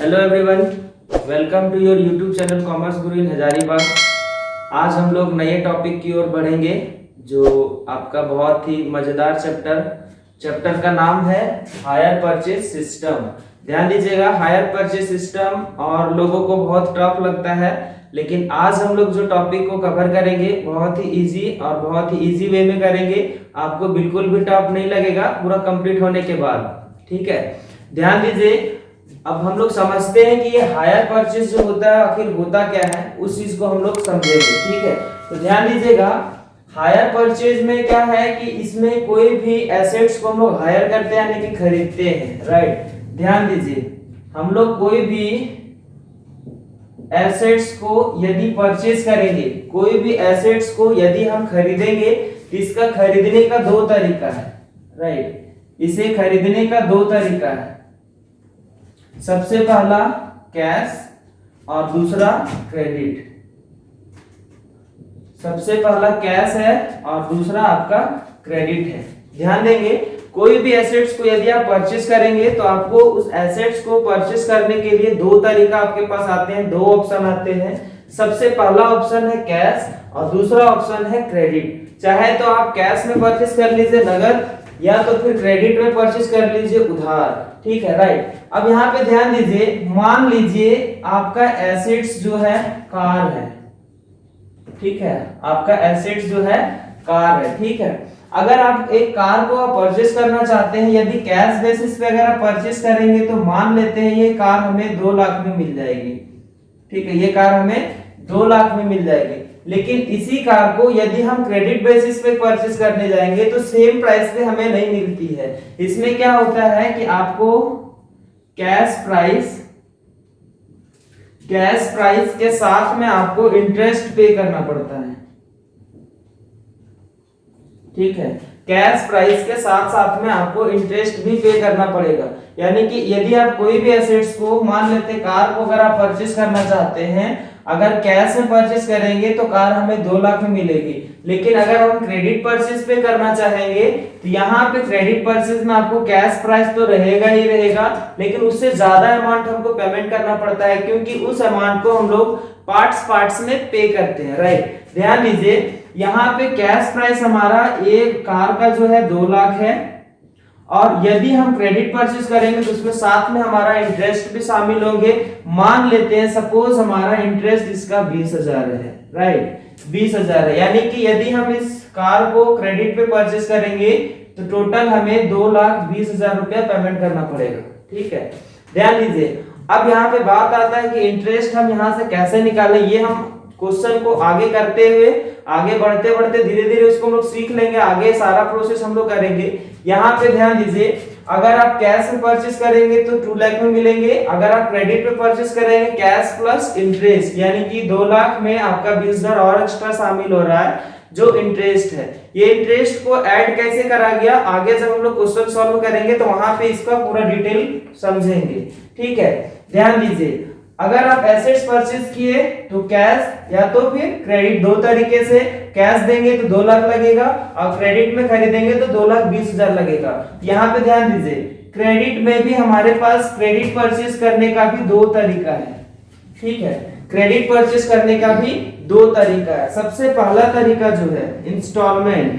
Hello everyone, welcome to your YouTube channel commerce guru in Hazaribagh. आज हम लोग नए टॉपिक की ओर बढ़ेंगे जो आपका बहुत ही मजेदार चैप्टर का नाम है हायर परचेज सिस्टम। ध्यान दीजिएगा, हायर परचेज सिस्टम और लोगों को बहुत टफ लगता है, लेकिन आज हम लोग जो टॉपिक को कवर करेंगे बहुत ही इजी और बहुत ही इजी वे में करेंगे। आपको बिल्कुल भी टफ नहीं लगेगा पूरा कंप्लीट होने के बाद। ठीक है, ध्यान दीजिए। अब हम लोग समझते हैं कि ये हायर परचेज जो होता है आखिर होता क्या है, उस चीज को हम लोग समझेंगे। ठीक है, तो ध्यान दीजिएगा, हायर परचेज में क्या है कि इसमें कोई भी एसेट्स को हम लोग हायर करते हैं यानी कि खरीदते हैं। राइट, ध्यान दीजिए, हम लोग कोई भी एसेट्स को यदि परचेज करेंगे, कोई भी एसेट्स को यदि हम खरीदेंगे तो इसका खरीदने का दो तरीका है। राइट, इसे खरीदने का दो तरीका है। सबसे पहला कैश और दूसरा क्रेडिट। सबसे पहला कैश है और दूसरा आपका क्रेडिट है। ध्यान देंगे, कोई भी एसेट्स को यदि आप परचेस करेंगे तो आपको उस एसेट्स को परचेस करने के लिए दो तरीका आपके पास आते हैं, दो ऑप्शन आते हैं। सबसे पहला ऑप्शन है कैश और दूसरा ऑप्शन है क्रेडिट। चाहे तो आप कैश में परचेस कर लीजिए नगद, या तो फिर क्रेडिट में परचेस कर लीजिए उधार। ठीक है, राइट। अब यहाँ पे ध्यान दीजिए, मान लीजिए आपका एसेट्स जो है कार है। ठीक है, आपका एसेट्स जो है कार है। ठीक है, अगर आप एक कार को परचेस करना चाहते हैं, यदि कैश बेसिस पे अगर आप परचेस करेंगे तो मान लेते हैं ये कार हमें 2 लाख में मिल जाएगी। ठीक है, ये कार हमें 2 लाख में मिल जाएगी। लेकिन इसी कार को यदि हम क्रेडिट बेसिस पे परचेस करने जाएंगे तो सेम प्राइस पे हमें नहीं मिलती है। इसमें क्या होता है कि आपको कैश प्राइस के साथ में आपको इंटरेस्ट पे करना पड़ता है। ठीक है, कैश प्राइस के साथ साथ में आपको इंटरेस्ट भी पे करना पड़ेगा। यानी कि यदि आप कोई भी एसेट्स को, मान लेते कार को अगर आप परचेस करना चाहते हैं, अगर कैश में परचेस करेंगे तो कार हमें 2 लाख में मिलेगी। लेकिन अगर हम क्रेडिट परचेस पे करना चाहेंगे तो यहाँ पे क्रेडिट परचेस में आपको कैश प्राइस तो रहेगा ही रहेगा, लेकिन उससे ज्यादा अमाउंट हमको पेमेंट करना पड़ता है, क्योंकि उस अमाउंट को हम लोग पार्ट्स में पे करते हैं। राइट, ध्यान दीजिए, यहाँ पे कैश प्राइस हमारा एक कार का जो है 2 लाख है, और यदि हम क्रेडिट परचेस करेंगे तो उसमें साथ में हमारा इंटरेस्ट भी शामिल होंगे। मान लेते हैं सपोज हमारा इंटरेस्ट इसका 20,000 है। राइट, 20,000 है, यानी कि यदि हम इस कार को क्रेडिट पे परचेस करेंगे तो टोटल हमें 2,20,000 रुपया पेमेंट करना पड़ेगा। ठीक है, ध्यान दीजिए। अब यहाँ पे बात आता है कि इंटरेस्ट हम यहाँ से कैसे निकालें। ये हम क्वेश्चन को आगे करते हुए, आगे बढ़ते बढ़ते धीरे धीरे उसको हम लोग सीख लेंगे, आगे सारा प्रोसेस हम लोग करेंगे। यहाँ पे ध्यान दीजिए, अगर आप कैश में परचेस करेंगे तो 2 लाख में मिलेंगे। अगर आप क्रेडिट पे परचेस करेंगे कैश प्लस इंटरेस्ट, यानी कि 2 लाख में आपका 20,000 और एक्स्ट्रा शामिल हो रहा है जो इंटरेस्ट है। ये इंटरेस्ट को ऐड कैसे करा गया, आगे जब हम लोग क्वेश्चन सॉल्व करेंगे तो वहां पे इसका पूरा डिटेल समझेंगे। ठीक है, ध्यान दीजिए, अगर आप एसेट्स परचेज किए तो कैश या तो फिर क्रेडिट, दो तरीके से। कैश देंगे तो 2 लाख लगेगा और क्रेडिट में खरीदेंगे तो 2,20,000 लगेगा। यहाँ पे ध्यान दीजिए, क्रेडिट में भी हमारे पास क्रेडिट परचेज करने का भी 2 तरीका है। ठीक है, क्रेडिट परचेज करने का भी 2 तरीका है। सबसे पहला तरीका जो है इंस्टॉलमेंट,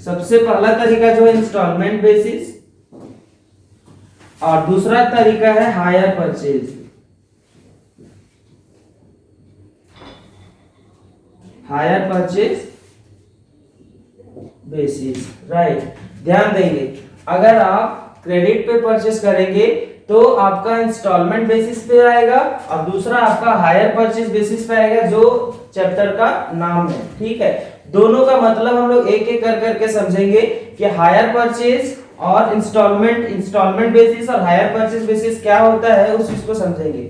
सबसे पहला तरीका जो है इंस्टॉलमेंट बेसिस, और दूसरा तरीका है hire purchase. Hire purchase basis. Right, ध्यान देंगे, अगर आप क्रेडिट पे परचेस करेंगे तो आपका इंस्टॉलमेंट बेसिस पे आएगा और दूसरा आपका हायर परचेज बेसिस पे आएगा, जो चैप्टर का नाम है। ठीक है, दोनों का मतलब हम लोग एक एक कर करके समझेंगे कि हायर परचेज और इंस्टॉलमेंट बेसिस और हायर परचेज बेसिस क्या होता है, उस चीज को समझेंगे।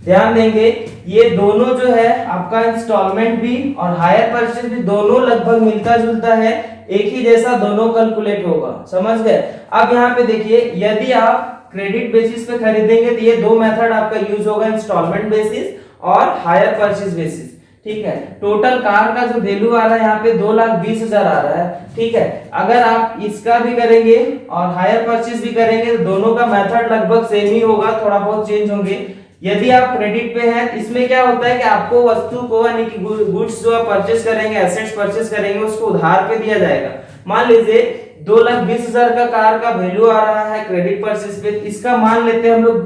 ध्यान देंगे, ये दोनों जो है आपका इंस्टॉलमेंट भी और हायर परचेज भी दोनों लगभग मिलता जुलता है, एक ही जैसा दोनों कैलकुलेट होगा। समझ गए। अब यहाँ पे देखिए, यदि आप क्रेडिट बेसिस पे खरीदेंगे तो ये 2 मेथड आपका यूज होगा, इंस्टॉलमेंट बेसिस और हायर परचेज बेसिस। ठीक है। टोटल कार का जो वैल्यू आ रहा है यहाँ पे 2,20,000 आ रहा है, ठीक है। अगर आप इसका भी करेंगे और हायर परचेज भी करेंगे तो दोनों का मेथड लगभग सेम ही होगा, थोड़ा बहुत चेंज होंगे। यदि आप क्रेडिट पे हैं, इसमें क्या होता है कि आपको वस्तु को यानी कि गुड्स जो आप परचेज करेंगे, एसेट्स परचेज करेंगे, उसको उधार पे दिया जाएगा। मान लीजिए 2,20,000 का कार का वैल्यू आ रहा है क्रेडिट परचेज पे, इसका मान लेते हैं हम लोग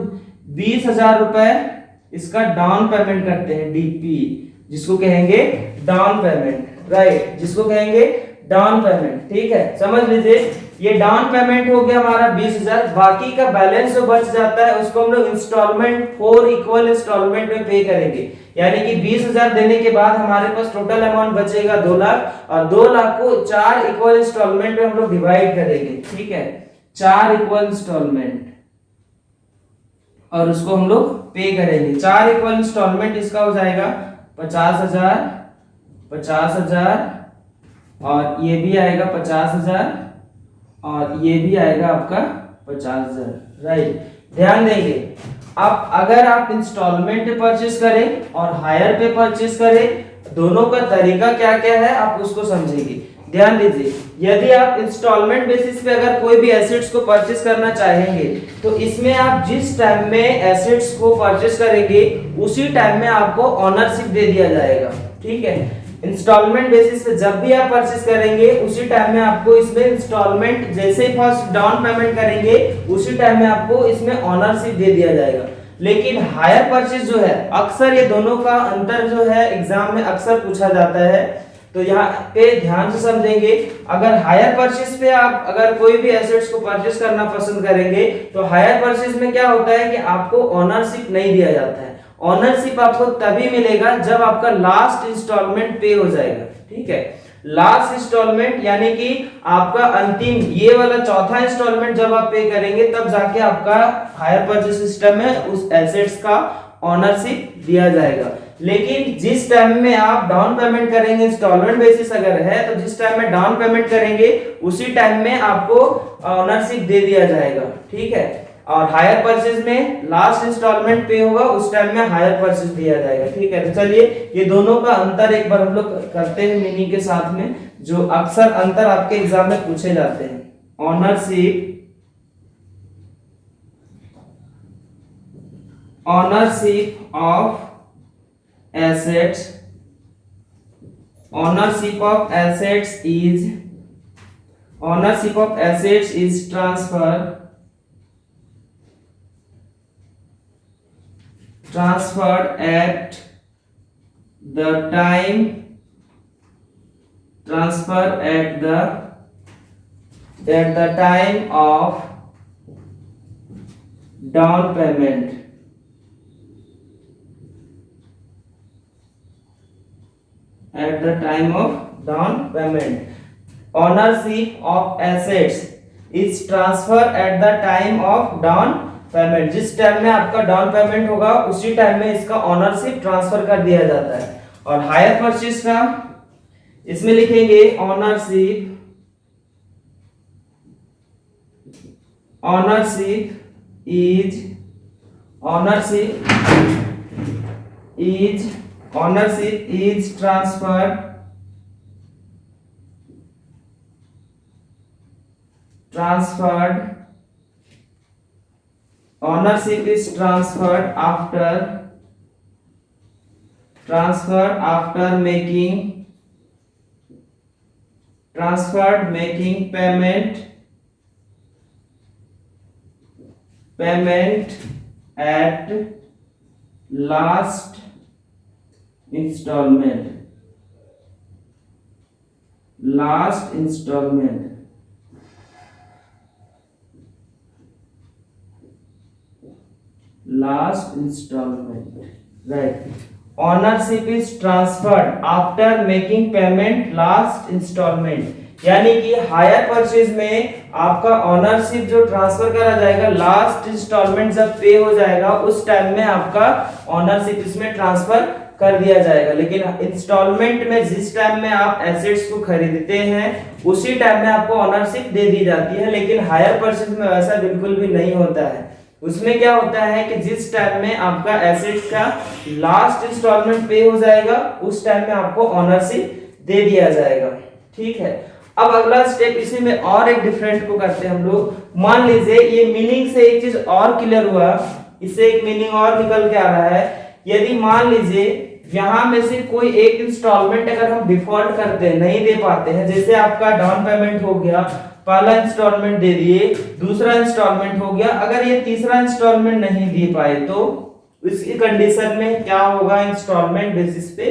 20,000 रुपए, इसका डाउन पेमेंट करते हैं, डीपी, जिसको कहेंगे डाउन पेमेंट, राइट, जिसको कहेंगे डाउन पेमेंट, ठीक है। समझ लीजिए ये डाउन पेमेंट हो गया हमारा 20,000, बाकी का बैलेंस जो बच जाता है उसको हम लोग इंस्टॉलमेंट 4 इक्वल इंस्टॉलमेंट में पे करेंगे। यानी कि 20,000 देने के बाद हमारे पास टोटल अमाउंट बचेगा 2 लाख, और 2 लाख को 4 इक्वल इंस्टॉलमेंट में हम लोग डिवाइड करेंगे, ठीक है, 4 इक्वल इंस्टॉलमेंट, और उसको हम लोग पे करेंगे। 4 इक्वल इंस्टॉलमेंट इसका हो जाएगा 50,000, 50,000, और ये भी आएगा 50,000, और ये भी आएगा आपका 50,000, राइट। ध्यान देंगे, अब अगर आप इंस्टॉलमेंट पे परचेस करें और हायर पे परचेस करें, दोनों का तरीका क्या क्या है आप उसको समझेंगे। ध्यान दीजिए, यदि आप इंस्टॉलमेंट बेसिस पे अगर कोई भी एसेट्स को परचेस करना चाहेंगे तो इसमें आप जिस टाइम में एसेट्स को परचेस करेंगे उसी टाइम में आपको ओनरशिप दे दिया जाएगा, ठीक है। इंस्टॉलमेंट बेसिस पे जब भी आप परचेस करेंगे उसी टाइम में आपको इसमें इंस्टॉलमेंट, जैसे ही फर्स्ट डाउन पेमेंट करेंगे उसी टाइम में आपको इसमें ओनरशिप दे दिया जाएगा। लेकिन हायर परचेस जो है, अक्सर ये दोनों का अंतर जो है एग्जाम में अक्सर पूछा जाता है, तो यहाँ पे ध्यान से समझेंगे। अगर हायर परचेस पे आप अगर कोई भी एसेट्स को परचेस करना पसंद करेंगे तो हायर परचेस में क्या होता है कि आपको ओनरशिप नहीं दिया जाता है। ओनरशिप आपको तभी मिलेगा जब आपका लास्ट इंस्टॉलमेंट पे हो जाएगा, ठीक है। लास्ट इंस्टॉलमेंट यानी कि आपका अंतिम ये वाला चौथा इंस्टॉलमेंट जब आप पे करेंगे तब जाके आपका हायर परचेस सिस्टम में उस एसेट्स का ओनरशिप दिया जाएगा। लेकिन जिस टाइम में आप डाउन पेमेंट करेंगे, इंस्टॉलमेंट बेसिस अगर है तो जिस टाइम में डाउन पेमेंट करेंगे उसी टाइम में आपको ओनरशिप दे दिया जाएगा, ठीक है। और हायर परचेज में लास्ट इंस्टॉलमेंट पे होगा उस टाइम में हायर परचेज दिया जाएगा, ठीक है। तो चलिए ये दोनों का अंतर एक बार हम लोग करते हैं मीनिंग के साथ में, जो अक्सर अंतर आपके एग्जाम में पूछे जाते हैं। Ownership, ownership of assets, ownership of assets is transferred at the time of down payment, at the time of down payment. Ownership of assets is transferred at the time of down payment. जिस time में आपका down payment होगा उसी time में इसका ownership transfer कर दिया जाता है। और हायर परचेज का इसमें लिखेंगे ownership is transferred after making payment at last installment. Right. Ownership is transferred after making payment last installment. यानी कि हायर परचेज में आपका ओनरशिप जो ट्रांसफर करा जाएगा लास्ट इंस्टॉलमेंट जब पे हो जाएगा उस टाइम में आपका ओनरशिप इसमें ट्रांसफर कर दिया जाएगा। लेकिन इंस्टॉलमेंट में जिस टाइम में आप एसेट्स को खरीदते हैं उसी टाइम में आपको ओनरशिप दे दी जाती है। लेकिन हायर परचेज में वैसा बिल्कुल भी नहीं होता है। उसमें क्या होता है कि जिस टाइम में आपका एसेट्स का लास्ट इंस्टॉलमेंट पे हो जाएगा उस टाइम में आपको ओनरशिप दे दिया जाएगा। ठीक है, अब अगला स्टेप इसी में और एक डिफरेंट को करते हैं हम लोग। मान लीजिए ये मीनिंग से एक चीज और क्लियर हुआ, इससे एक मीनिंग और निकल के आ रहा है। यदि मान लीजिए यहां में से कोई एक इंस्टॉलमेंट अगर हम डिफॉल्ट करते हैं, नहीं दे पाते हैं, जैसे आपका डाउन पेमेंट हो गया, पहला इंस्टॉलमेंट दे दिए, दूसरा इंस्टॉलमेंट हो गया, अगर ये तीसरा इंस्टॉलमेंट नहीं दे पाए तो इसकी कंडीशन में क्या होगा, इंस्टॉलमेंट बेसिस पे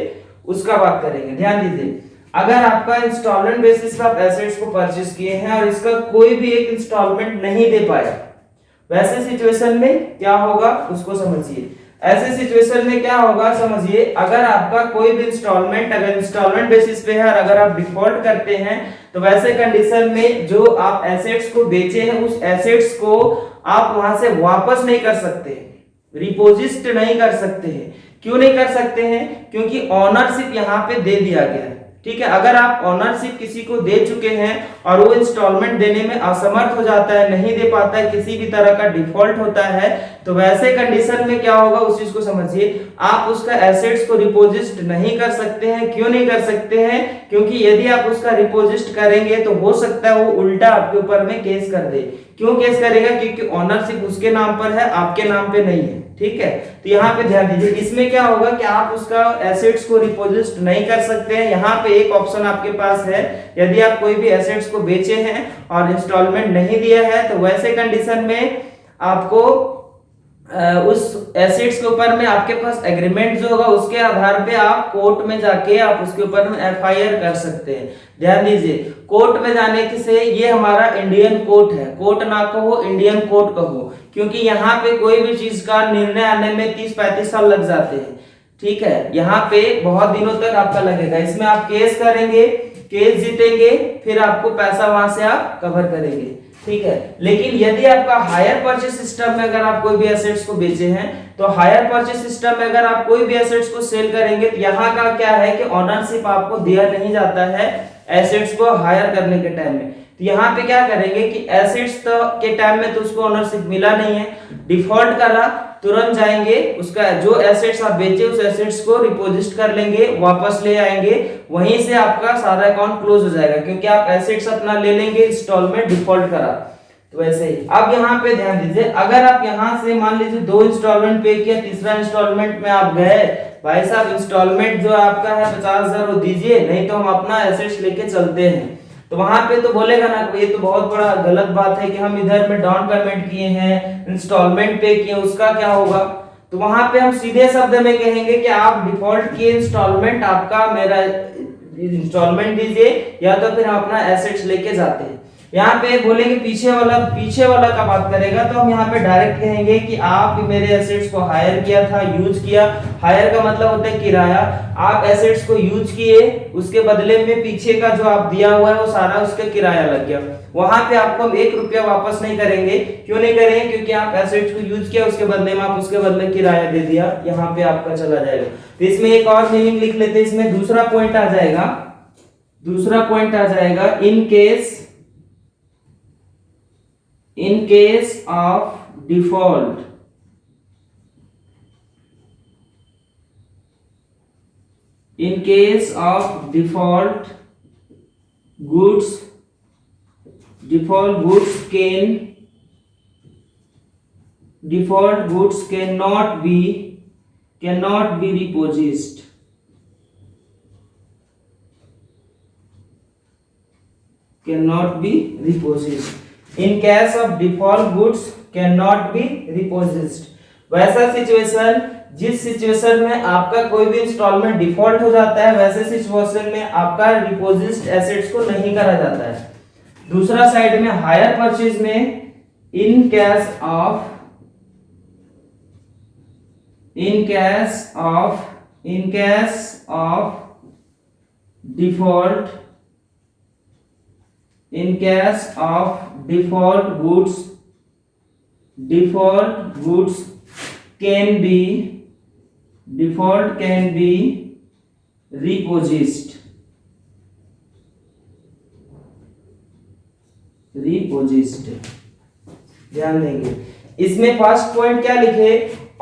उसका बात करेंगे। ध्यान दीजिए, अगर आपका इंस्टॉलमेंट बेसिस पे आप एसेट्स को परचेस किए हैं और इसका कोई भी एक इंस्टॉलमेंट नहीं दे पाया, वैसे सिचुएशन में क्या होगा उसको समझिए। ऐसे सिचुएशन में क्या होगा समझिए, अगर आपका कोई भी इंस्टॉलमेंट अगर इंस्टॉलमेंट बेसिस पे है और अगर आप डिफॉल्ट करते हैं तो वैसे कंडीशन में जो आप एसेट्स को बेचे हैं उस एसेट्स को आप वहां से वापस नहीं कर सकते, रिपोजिट नहीं कर सकते हैं। क्यों नहीं कर सकते हैं? क्योंकि ऑनरशिप यहाँ पे दे दिया गया है। ठीक है, अगर आप ऑनरशिप किसी को दे चुके हैं और वो इंस्टॉलमेंट देने में असमर्थ हो जाता है, नहीं दे पाता है, किसी भी तरह का डिफॉल्ट होता है, तो वैसे कंडीशन में क्या होगा उस चीज को समझिए। आप उसका एसेट्स को रिपोजिट नहीं कर सकते हैं। क्यों नहीं कर सकते हैं? क्योंकि यदि आप उसका रिपोजिट करेंगे तो हो सकता है वो उल्टा आपके ऊपर में केस कर दे। क्यों केस करेगा? क्योंकि ऑनरशिप उसके नाम पर है, आपके नाम पे नहीं है। ठीक है, तो यहाँ पे ध्यान दीजिए, इसमें क्या होगा कि आप उसका एसेट्स को रिपोजिट नहीं कर सकते हैं। यहाँ पे एक ऑप्शन आपके पास है, यदि आप कोई भी एसेट्स को बेचे हैं और इंस्टॉलमेंट नहीं दिया है तो वैसे कंडीशन में आपको उस एसेट्स के ऊपर में आपके पास एग्रीमेंट जो होगा उसके आधार पे आप कोर्ट में जाके आप उसके ऊपर में एफआईआर कर सकते हैं। ध्यान दीजिए, कोर्ट में जाने से ये हमारा इंडियन कोर्ट है, कोर्ट ना कहो इंडियन कोर्ट कहो, क्योंकि यहाँ पे कोई भी चीज का निर्णय आने में 30-35 साल लग जाते हैं। ठीक है, यहाँ पे बहुत दिनों तक आपका लगेगा। इसमें आप केस करेंगे, केस जीतेंगे, फिर आपको पैसा वहां से आप कवर करेंगे। ठीक है, लेकिन यदि आपका हायर परचेस सिस्टम में अगर आप कोई भी एसेट्स को बेचे हैं तो हायर परचेस सिस्टम में अगर आप कोई भी एसेट्स को सेल करेंगे तो यहाँ का क्या है कि ओनरशिप आपको दिया नहीं जाता है एसेट्स को हायर करने के टाइम में। तो यहाँ पे क्या करेंगे कि एसेट्स तो के टाइम में तो उसको ओनरशिप मिला नहीं है, डिफॉल्ट करा, तुरंत जाएंगे उसका जो एसेट्स आप बेचे उस एसेट्स को रिपोजिट कर लेंगे, वापस ले आएंगे, वहीं से आपका सारा अकाउंट क्लोज हो जाएगा, क्योंकि आप एसेट्स अपना ले लेंगे, इंस्टॉलमेंट डिफॉल्ट करा। तो वैसे ही अब यहाँ पे ध्यान दीजिए, अगर आप यहाँ से मान लीजिए 2 इंस्टॉलमेंट पे किया, तीसरा इंस्टॉलमेंट में आप गए, भाई साहब इंस्टॉलमेंट जो आपका है 50,000 वो दीजिए, नहीं तो हम अपना एसेट्स लेके चलते हैं, तो वहां पे तो बोलेगा ना, ये तो बहुत बड़ा गलत बात है कि हम इधर में डाउन पेमेंट किए हैं, इंस्टॉलमेंट पे किए, उसका क्या होगा? तो वहां पे हम सीधे शब्द में कहेंगे कि आप डिफॉल्ट किए इंस्टॉलमेंट, आपका मेरा इंस्टॉलमेंट दीजिए या तो फिर हम अपना एसेट्स लेके जाते हैं। यहाँ पे बोलेंगे पीछे वाला का बात करेगा तो हम यहाँ पे डायरेक्ट कहेंगे कि आप मेरे एसेट्स को हायर किया था, यूज किया। हायर का मतलब होता है किराया। आप एसेट्स को यूज किए, उसके बदले में पीछे का जो आप दिया हुआ है वो सारा उसका किराया लग गया। वहां पे आपको हम 1 रुपया वापस नहीं करेंगे। क्यों नहीं करेंगे? क्योंकि आप एसेट्स को यूज किया, उसके बदले में आप उसके बदले किराया दे दिया, यहाँ पे आपका चला जाएगा। तो इसमें एक और मीनिंग लिख लेते हैं, इसमें दूसरा पॉइंट आ जाएगा, in case of default, goods cannot be repossessed. In case of default, goods cannot be repossessed. वैसा सिचुएशन, जिस सिचुएशन में आपका कोई भी इंस्टॉलमेंट डिफॉल्ट हो जाता है, वैसे सिचुएशन में आपका रिपोजिट एसेट्स को नहीं करा जाता है। दूसरा साइड में हायर परचेज में in case of default, in case of default, goods can be repossessed. ध्यान देंगे, इसमें फर्स्ट पॉइंट क्या लिखे,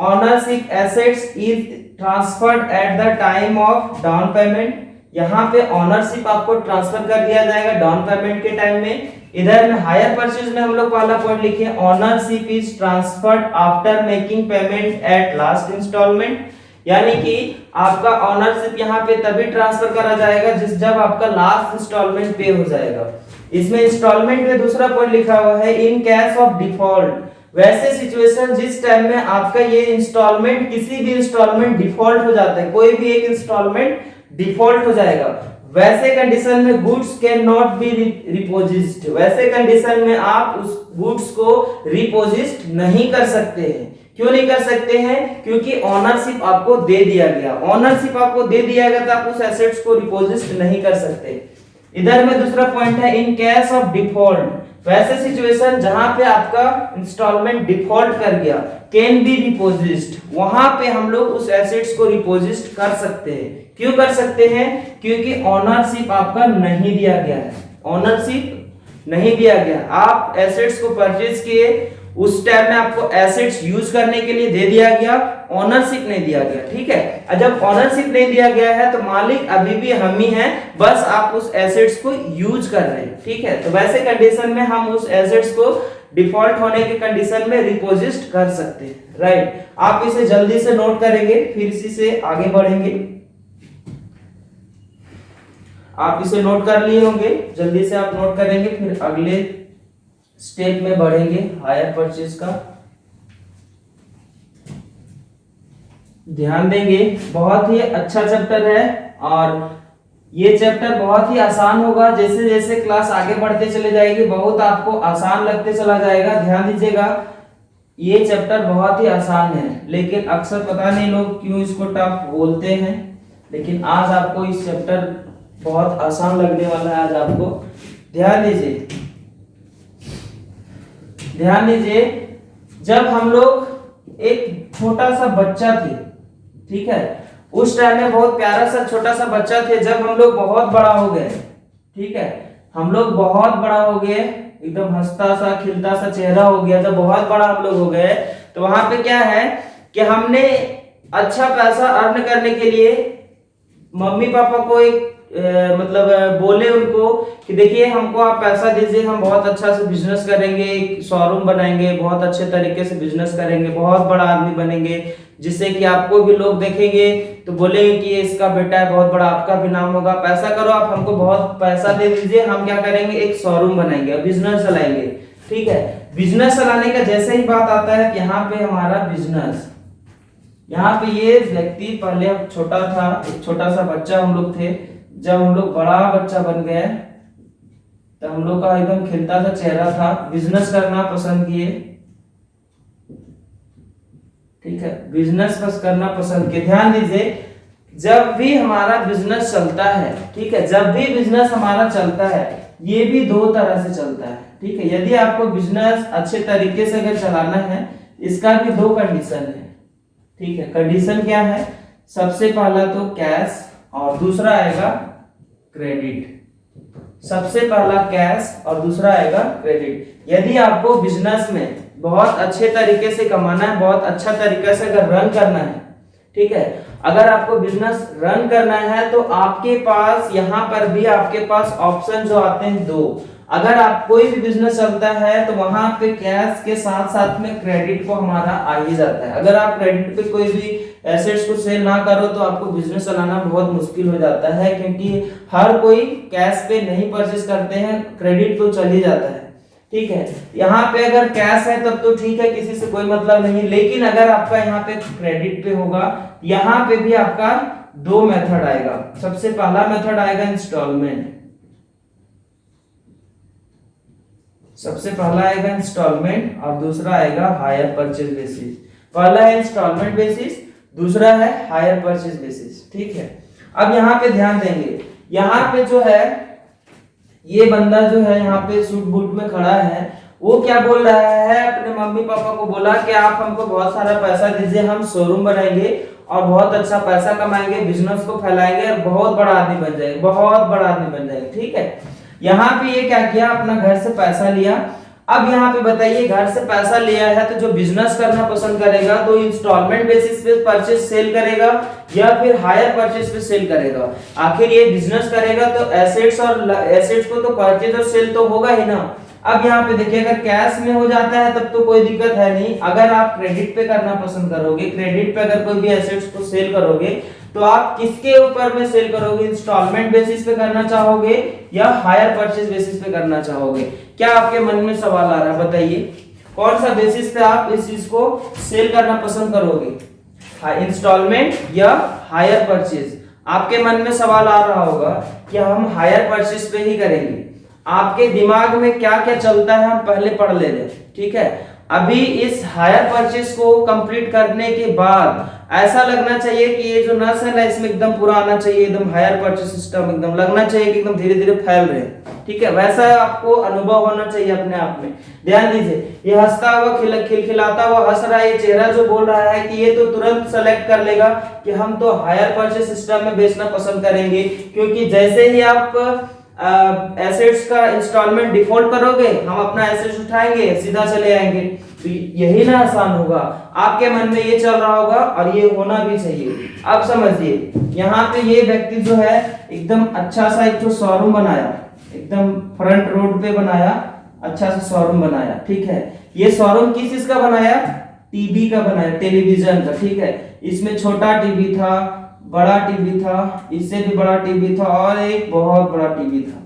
ownership assets is transferred eight the time of down payment. यहाँ पे ओनरशिप आपको ट्रांसफर कर दिया जाएगा डाउन पेमेंट के टाइम में। इधर में हायर परचेज में हम लोग पहला पॉइंट लिखे, ownership is transferred after making payment at last installment, यानी कि आपका ओनरशिप यहाँ पे तभी ट्रांसफर करा जाएगा जब आपका लास्ट इंस्टॉलमेंट पे हो जाएगा। इसमें इंस्टॉलमेंट में दूसरा पॉइंट लिखा हुआ है, इन केस ऑफ डिफॉल्ट, वैसे सिचुएशन जिस टाइम में आपका ये इंस्टॉलमेंट, किसी भी इंस्टॉलमेंट डिफॉल्ट हो जाता है, कोई भी एक इंस्टॉलमेंट डिफॉल्ट हो जाएगा, वैसे कंडीशन में गुड्स कैन नॉट बी रिपोजिस्ड, वैसे कंडीशन में आप उस गुड्स को रिपोजिस्ट नहीं कर सकते हैं। क्यों नहीं कर सकते हैं? क्योंकि ओनरशिप आपको दे दिया गया, ओनरशिप आपको दे दिया गया तो आप उस एसेट्स को रिपोजिस्ट नहीं कर सकते। इधर में दूसरा पॉइंट है, इन केस ऑफ डिफॉल्ट, वैसे सिचुएशन जहां पे आपका इंस्टॉलमेंट डिफॉल्ट कर गया, कैन बी रिपोजिस्ट, वहां पे हम लोग उस एसेट्स को रिपोजिस्ट कर सकते हैं। क्यों कर सकते हैं? क्योंकि ओनरशिप आपका नहीं दिया गया है, ओनरशिप नहीं दिया गया। आप एसेट्स को परचेज किए, उस टाइम में आपको एसेट्स यूज करने के लिए दे दिया गया, ओनरशिप नहीं दिया गया, ठीक है। और जब ओनरशिप नहीं दिया गया है तो मालिक अभी भी हम ही हैं, बस आप उस एसेट्स को यूज कर रहे हैं, ठीक है। तो वैसे कंडीशन में हम उस एसेट्स को डिफॉल्ट होने के कंडीशन में रिपोजिस्ट कर सकते हैं, राइट। आप इसे जल्दी से नोट करेंगे, फिर इसी से आगे बढ़ेंगे। आप इसे नोट कर लिए होंगे, जल्दी से आप नोट करेंगे, फिर अगले स्टेप में बढ़ेंगे हायर परचेज का। ध्यान देंगे, बहुत ही अच्छा चैप्टर है और ये चैप्टर बहुत ही आसान होगा। जैसे जैसे क्लास आगे बढ़ते चले जाएगी बहुत आपको आसान लगते चला जाएगा। ध्यान दीजिएगा, ये चैप्टर बहुत ही आसान है, लेकिन अक्सर पता नहीं लोग क्यों इसको टफ बोलते हैं, लेकिन आज आपको इस चैप्टर बहुत आसान लगने वाला है। आज आपको ध्यान दीजिए, ध्यान दीजिए, जब हम लोग एक छोटा सा बच्चा थे, ठीक है, उस टाइम में बहुत प्यारा सा छोटा सा बच्चा थे। जब हम लोग बहुत बड़ा हो गए, ठीक है, हम लोग बहुत बड़ा हो गए, एकदम हंसता सा खिलता सा चेहरा हो गया, जब बहुत बड़ा हम लोग हो गए तो वहां पे क्या है कि हमने अच्छा पैसा अर्न करने के लिए मम्मी पापा को एक मतलब बोले उनको कि देखिए हमको आप पैसा दीजिए, हम बहुत अच्छा से बिजनेस करेंगे, एक शोरूम बनाएंगे, बहुत अच्छे तरीके से बिजनेस करेंगे, बहुत बड़ा आदमी बनेंगे, जिससे कि आपको भी लोग देखेंगे तो बोलेंगे कि ये इसका बेटा है, बहुत बड़ा आपका भी नाम होगा। पैसा करो, आप हमको बहुत पैसा दे दीजिए, हम क्या करेंगे, एक शोरूम बनाएंगे, बिजनेस चलाएंगे, ठीक है। बिजनेस चलाने का जैसे ही बात आता है कि यहाँ पे हमारा बिजनेस, यहाँ पे ये व्यक्ति पहले छोटा था, एक छोटा सा बच्चा हम लोग थे, जब हम लोग बड़ा बच्चा बन गए तो हम लोग का एकदम खिलता सा चेहरा था, बिजनेस करना पसंद किए, ठीक है, बिजनेस बस करना पसंद किए। ध्यान दीजिए, जब भी हमारा बिजनेस चलता है, ठीक है, जब भी बिजनेस हमारा चलता है, ये भी दो तरह से चलता है, ठीक है। यदि आपको बिजनेस अच्छे तरीके से अगर चलाना है, इसका भी दो कंडीशन है, ठीक है। कंडीशन क्या है? सबसे पहला तो कैश और दूसरा आएगा क्रेडिट। सबसे पहला कैश और दूसरा आएगा क्रेडिट। यदि आपको बिजनेस में बहुत अच्छे तरीके से कमाना है, बहुत अच्छा तरीके से अगर रन करना है, ठीक है, अगर आपको बिजनेस रन करना है तो आपके पास यहाँ पर भी आपके पास ऑप्शन जो आते हैं दो। अगर आप कोई भी बिजनेस चलता है तो वहां पे कैश के साथ साथ में क्रेडिट को हमारा आ ही जाता है। अगर आप क्रेडिट पे कोई भी एसेट्स को सेल ना करो तो आपको बिजनेस चलाना बहुत मुश्किल हो जाता है, क्योंकि हर कोई कैश पे नहीं परचेज करते हैं, क्रेडिट तो चल ही जाता है, ठीक है। यहाँ पे अगर कैश है तब तो ठीक है, किसी से कोई मतलब नहीं, लेकिन अगर आपका यहाँ पे क्रेडिट पे होगा, यहाँ पे भी आपका दो मेथड आएगा। सबसे पहला मेथड आएगा इंस्टॉलमेंट, सबसे पहला आएगा इंस्टॉलमेंट और दूसरा आएगा हायर परचेज बेसिस। पहला है इंस्टॉलमेंट बेसिस, दूसरा है हायर परचेज बेसिस, ठीक है। अब यहाँ पे ध्यान देंगे, यहाँ पे जो है ये बंदा जो है यहाँ पे सूट बूट में खड़ा है, वो क्या बोल रहा है, अपने मम्मी पापा को बोला कि आप हमको बहुत सारा पैसा दीजिए, हम शोरूम बनाएंगे और बहुत अच्छा पैसा कमाएंगे, बिजनेस को फैलाएंगे और बहुत बड़ा आदमी बन जाएंगे, बहुत बड़ा आदमी बन जाएंगे, ठीक है। यहाँ पे ये क्या किया, अपना घर से पैसा लिया अब यहाँ पे बताइए, घर से पैसा लिया है तो जो बिजनेस करना पसंद करेगा तो इंस्टॉलमेंट बेसिस पे परचेज सेल करेगा या फिर हायर परचेज पे सेल करेगा। आखिर ये बिजनेस करेगा तो एसेट्स को तो परचेज और सेल तो होगा ही ना। अब यहाँ पे देखिए, अगर कैश में हो जाता है तब तो कोई दिक्कत है नहीं। अगर आप क्रेडिट पे करना पसंद करोगे, क्रेडिट पे अगर कोई भी एसेट्स को सेल करोगे तो आप किसके ऊपर में सेल करोगे, इंस्टॉलमेंट बेसिस पे करना चाहोगे या हायर परचेज बेसिस पे करना चाहोगे? क्या आपके मन में सवाल आ रहा है, बताइए कौन सा बेसिस पे आप इस चीज को सेल करना पसंद करोगे, इंस्टॉलमेंट या हायर परचेज? आपके मन में सवाल आ रहा होगा कि हम हायर परचेज पे ही करेंगे। आपके दिमाग में क्या क्या चलता है हम पहले पढ़ ले रहे, ठीक है। अभी इस हायर परचेज को कंप्लीट करने के बाद ऐसा लगना चाहिए कि ये जो नस है ना इसमें एकदम पूरा आना चाहिए, एकदम हायर परचेज सिस्टम एकदम लगना चाहिए कि एकदम धीरे धीरे फैल रहे हैं, ठीक है। वैसा आपको अनुभव होना चाहिए अपने आप में। ध्यान दीजिए, ये हंसता हुआ खिलखिलाता हुआ हंस रहा है, ये चेहरा जो बोल रहा है कि ये तो तुरंत सेलेक्ट कर लेगा कि हम तो हायर परचेज सिस्टम में बेचना पसंद करेंगे, क्योंकि जैसे ही आप एसेट्स का इंस्टॉलमेंट डिफॉल्ट करोगे हम अपना एसेट्स उठाएंगे सीधा चले आएंगे, तो यही ना आसान होगा। आपके मन में ये चल रहा होगा और ये होना भी चाहिए। अब समझिए, यहाँ पे ये व्यक्ति जो है एकदम अच्छा सा एक जो शोरूम बनाया, एकदम फ्रंट रोड पे बनाया, अच्छा सा शोरूम बनाया, ठीक है। ये शोरूम किस चीज का बनाया, टीवी का बनाया, टेलीविजन का, ठीक है। इसमें छोटा टीवी था, बड़ा टीवी था, इससे भी बड़ा टीवी था और एक बहुत बड़ा टीवी था,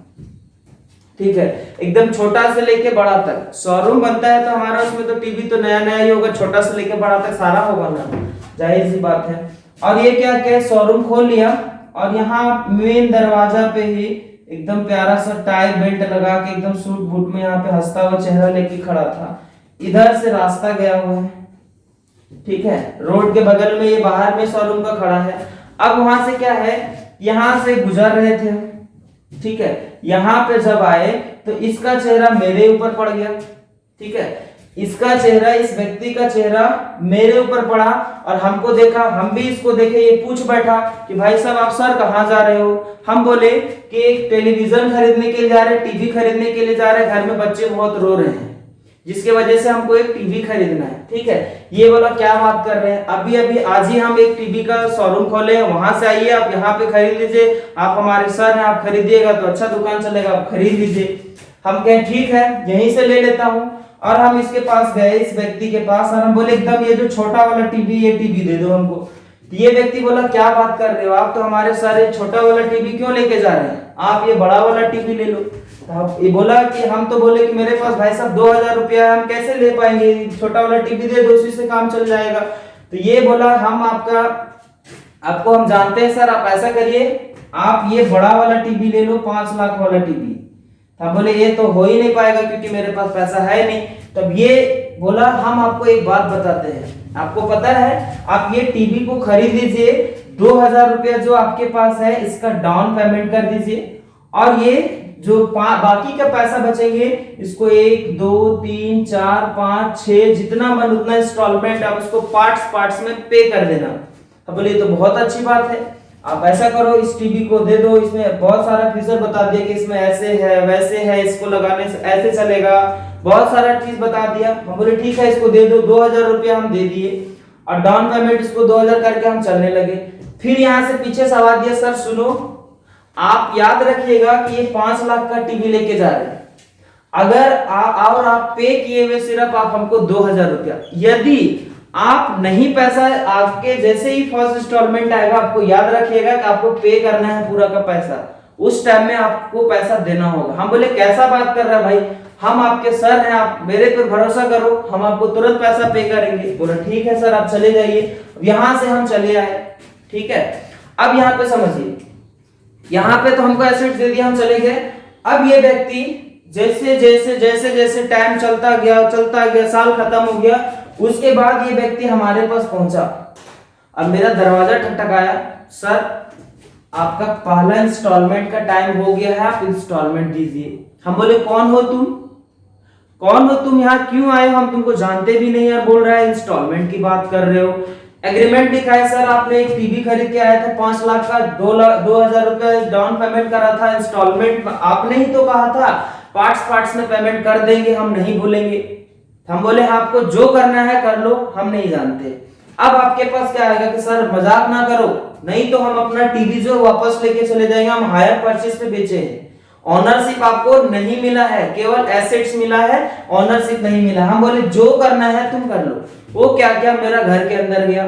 ठीक है। एकदम छोटा से लेके बड़ा तक शोरूम बनता है तो हमारा उसमें तो टीवी तो नया नया ही होगा, छोटा से लेके बड़ा तक सारा होगा ना, जाहिर सी बात है। और ये क्या क्या शोरूम खोल लिया और यहाँ मेन दरवाजा पे ही एकदम प्यारा सा टाई बेल्ट लगा के एकदम सूट बूट में यहाँ पे हंसता हुआ चेहरा लेके खड़ा था। इधर से रास्ता गया हुआ है, ठीक है, रोड के बगल में ये बाहर में शोरूम का खड़ा है। अब वहां से क्या है, यहां से गुजर रहे थे, ठीक है। यहां पे जब आए तो इसका चेहरा मेरे ऊपर पड़ गया, ठीक है। इसका चेहरा, इस व्यक्ति का चेहरा मेरे ऊपर पड़ा और हमको देखा, हम भी इसको देखे। ये पूछ बैठा कि भाई साहब आप सर कहाँ जा रहे हो? हम बोले कि एक टेलीविजन खरीदने के लिए जा रहे हैं, टीवी खरीदने के लिए जा रहे हैं, घर में बच्चे बहुत रो रहे हैं जिसके वजह से हमको एक टीवी खरीदना है, ठीक है। ये बोला क्या बात कर रहे हैं, अभी अभी आज ही हम एक टीवी का शोरूम खोले हैं, वहां से आइए आप यहाँ पे खरीद लीजिए, आप हमारे सर हैं, आप खरीदिएगा तो अच्छा दुकान चलेगा, आप खरीद लीजिए। हम कहें ठीक है यहीं से ले लेता हूँ। और हम इसके पास गए, इस व्यक्ति के पास, और हम बोले एकदम ये जो छोटा वाला टीवी, ये टीवी दे दो हमको। ये व्यक्ति बोला क्या बात कर रहे हो आप, तो हमारे सारे छोटा वाला टीवी क्यों लेके जा रहे हैं, आप ये बड़ा वाला टीवी ले लो। तो ये बोला कि हम तो बोले कि मेरे पास भाई साहब 2000 रुपया है, हम कैसे ले पाएंगे, छोटा वाला टीवी दे दो, उसी से काम चल जाएगा। तो ये बोला हम आपको हम जानते हैं सर, आप ऐसा करिए आप ये बड़ा वाला टीवी ले लो, 5 लाख वाला टीवी। हम बोले ये तो हो ही नहीं पाएगा क्योंकि मेरे पास पैसा है नहीं। तब ये बोला हम आपको एक बात बताते हैं, आपको पता है आप ये टीवी को खरीद लीजिए, 2000 रुपया जो आपके पास है इसका डाउन पेमेंट कर दीजिए और ये जो बाकी का पैसा बचेंगे इसको 1 2 3 4 5 6 जितना मन उतना इंस्टॉलमेंट आप उसको पार्ट्स में पे कर देना। अब बोले तो बहुत अच्छी बात है, आप ऐसा करो इस टीवी को दे दो, इसमें बहुत सारा फीचर बता दिया कि इसमें ऐसे है वैसे है, इसको लगाने से ऐसे चलेगा, बहुत सारा चीज बता दिया। हम बोले ठीक है इसको दे दो, 2000 रुपया हम दे दिए और डाउन पेमेंट इसको 2000 करके हम चलने लगे। फिर यहाँ से पीछे से आवाज दिया, सर सुनो आप याद रखिएगा कि ये 5 लाख का टीवी लेके जा रहे हैं, अगर और आप पे किए हुए सिर्फ आप हमको 2000 रुपया, यदि आप नहीं पैसा आपके जैसे ही फर्स्ट इंस्टॉलमेंट आएगा आपको याद रखिएगा कि आपको पे करना है पूरा का पैसा, उस टाइम में आपको पैसा देना होगा। हम बोले कैसा बात कर रहा है भाई, हम आपके सर हैं, आप मेरे पर भरोसा करो, हम आपको तुरंत पैसा पे करेंगे। बोला ठीक है सर आप चले जाइए। यहां से हम चले आए, ठीक है। अब यहाँ पे समझिए, यहाँ पे तो हमको एसेट दे दिया, हम चले गए। अब ये व्यक्ति जैसे जैसे जैसे जैसे टाइम चलता गया, साल खत्म हो गया, उसके बाद ये व्यक्ति हमारे पास पहुंचा। अब मेरा दरवाजा ठकठकाया, सर आपका पहला इंस्टॉलमेंट का टाइम हो गया है, आप इंस्टॉलमेंट दीजिए। हम बोले कौन हो तुम यहाँ क्यों आए हो, हम तुमको जानते भी नहीं यार, बोल रहा है इंस्टॉलमेंट की बात कर रहे हो। एग्रीमेंट दिखाया सर, आपने एक टीवी खरीद के आए थे 5 लाख का, 2000 रुपया डाउन पेमेंट करा था, इंस्टॉलमेंट आपने ही तो कहा था पार्ट्स पार्ट्स में पेमेंट कर देंगे, हम नहीं भूलेंगे। हम बोले आपको जो करना है कर लो, हम नहीं जानते। अब आपके पास क्या आएगा कि सर मजाक ना करो, नहीं तो हम अपना टीवी जो वापस लेके चले जाएंगे, हम हायर परचेज पे बेचे हैं, ऑनरशिप आपको नहीं मिला है, केवल एसेट्स मिला है, ऑनरशिप नहीं मिला। हम बोले जो करना है तुम कर लो। वो क्या क्या मेरा घर के अंदर गया,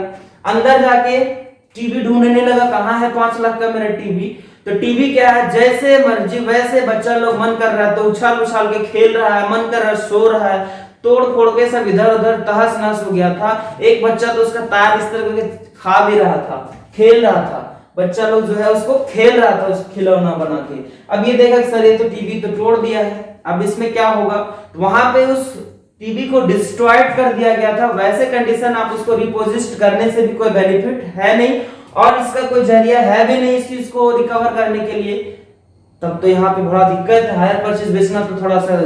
अंदर जाके टीवी ढूंढने लगा, कहाँ है 5 लाख का मेरा टीवी। तो टीवी क्या है, जैसे मर्जी वैसे बच्चा लोग मन कर रहा है तो उछाल उछाल के खेल रहा है, मन कर रहा है सो रहा है, तोड़ फोड़ के सब इधर उधर तहस नहस हो गया था। एक बच्चा तो उसका तार इस तरह करके खा भी रहा था, खेल रहा था, बच्चा लोग जो है उसको खेल रहा था उस खिलौना बना के। अब ये देखा सर ये तो टीवी तो तोड़ दिया है, अब इसमें क्या होगा। वहां पे उस टीवी को डिस्ट्रॉयड कर दिया गया था, वैसे कंडीशन आप उसको रिपोजिस्ट करने से भी कोई बेनिफिट है नहीं और इसका कोई जरिया है भी नहीं इस चीज को रिकवर करने के लिए। तब तो यहाँ पे बड़ा दिक्कत है, हायर परचेज बेचना तो थोड़ा सा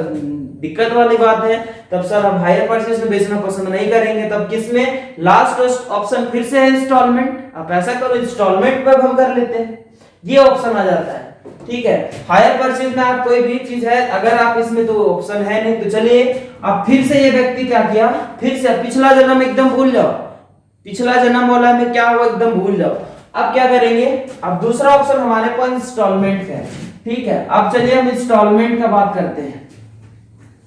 दिक्कत वाली बात है। तब सर हम हायर परचेज में बेचना पसंद नहीं करेंगे। तब किसमें, लास्ट ऑप्शन फिर से है इंस्टॉलमेंट। आप ऐसा करो इंस्टॉलमेंट पर हम कर लेते हैं, ये ऑप्शन आ जाता है। ठीक है, हायर परचेज में आप कोई भी चीज है, अगर आप इसमें तो ऑप्शन है नहीं तो चलिए अब फिर से ये व्यक्ति क्या किया, फिर से पिछला जन्म एकदम भूल जाओ, पिछला जन्म वाला में क्या हुआ एकदम भूल जाओ। अब क्या करेंगे, अब दूसरा ऑप्शन हमारे पास इंस्टॉलमेंट है। ठीक है, अब चलिए हम इंस्टॉलमेंट का बात करते हैं।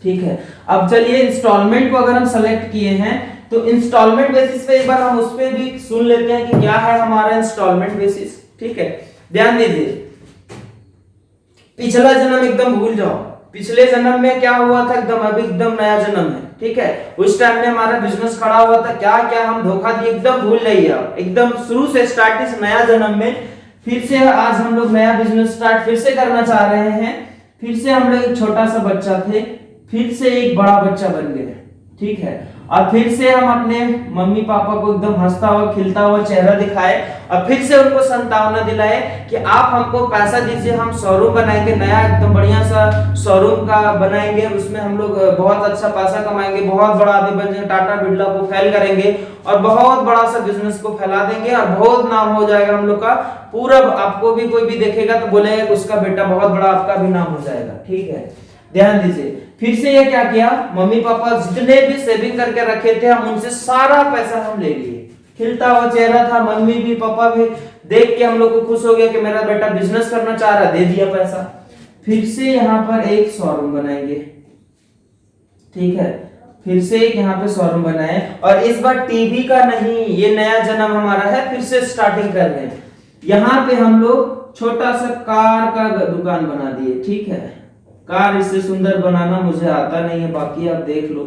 ठीक है, अब चलिए इंस्टॉलमेंट को अगर हम सेलेक्ट किए हैं तो इंस्टॉलमेंट बेसिस पे एक बार हम उस पे भी सुन लेते हैं कि क्या है हमारा इंस्टॉलमेंट बेसिस। ठीक है, ध्यान दीजिए, पिछला जन्म एकदम भूल जाओ, पिछले जन्म में क्या हुआ था एकदम, अभी एकदम नया जन्म है। ठीक है, उस टाइम में हमारा बिजनेस खड़ा हुआ था, क्या क्या हम धोखा दिए एकदम भूल जाइए आप, एकदम शुरू से स्टार्ट इस नया जन्म में फिर से आज हम लोग नया बिजनेस स्टार्ट फिर से करना चाह रहे हैं। फिर से हम लोग एक छोटा सा बच्चा थे, फिर से एक बड़ा बच्चा बन गए। ठीक है, और फिर से हम अपने मम्मी पापा को एकदम हंसता हुआ खिलता हुआ चेहरा दिखाए और फिर से उनको संतावना दिलाए कि आप हमको पैसा दीजिए, हम शोरूम बनाएंगे, नया एकदम बढ़िया सा शोरूम का बनाएंगे, उसमें हम लोग बहुत अच्छा पैसा कमाएंगे, बहुत बड़ा आदमी बन जाएंगे, टाटा बिरला को फैल करेंगे और बहुत बड़ा सा बिजनेस को फैला देंगे और बहुत नाम हो जाएगा हम लोग का पूरा। आपको भी कोई भी देखेगा तो बोलेगा उसका बेटा बहुत बड़ा, आपका भी नाम हो जाएगा। ठीक है, ध्यान दीजिए, फिर से ये क्या किया, मम्मी पापा जितने भी सेविंग करके रखे थे हम उनसे सारा पैसा हम ले लिए। खिलता हुआ चेहरा था, मम्मी भी पापा भी देख के हम लोग को खुश हो गया कि मेरा बेटा बिजनेस करना चाह रहा है, दे दिया पैसा। फिर से यहाँ पर एक शोरूम बनाएंगे। ठीक है, फिर से एक यहाँ पे शोरूम बनाए और इस बार टीवी का नहीं, ये नया जन्म हमारा है, फिर से स्टार्टिंग कर रहे हैं। यहाँ पे हम लोग छोटा सा कार का दुकान बना दिए। ठीक है, कार इससे सुंदर बनाना मुझे आता नहीं है, बाकी आप देख लो,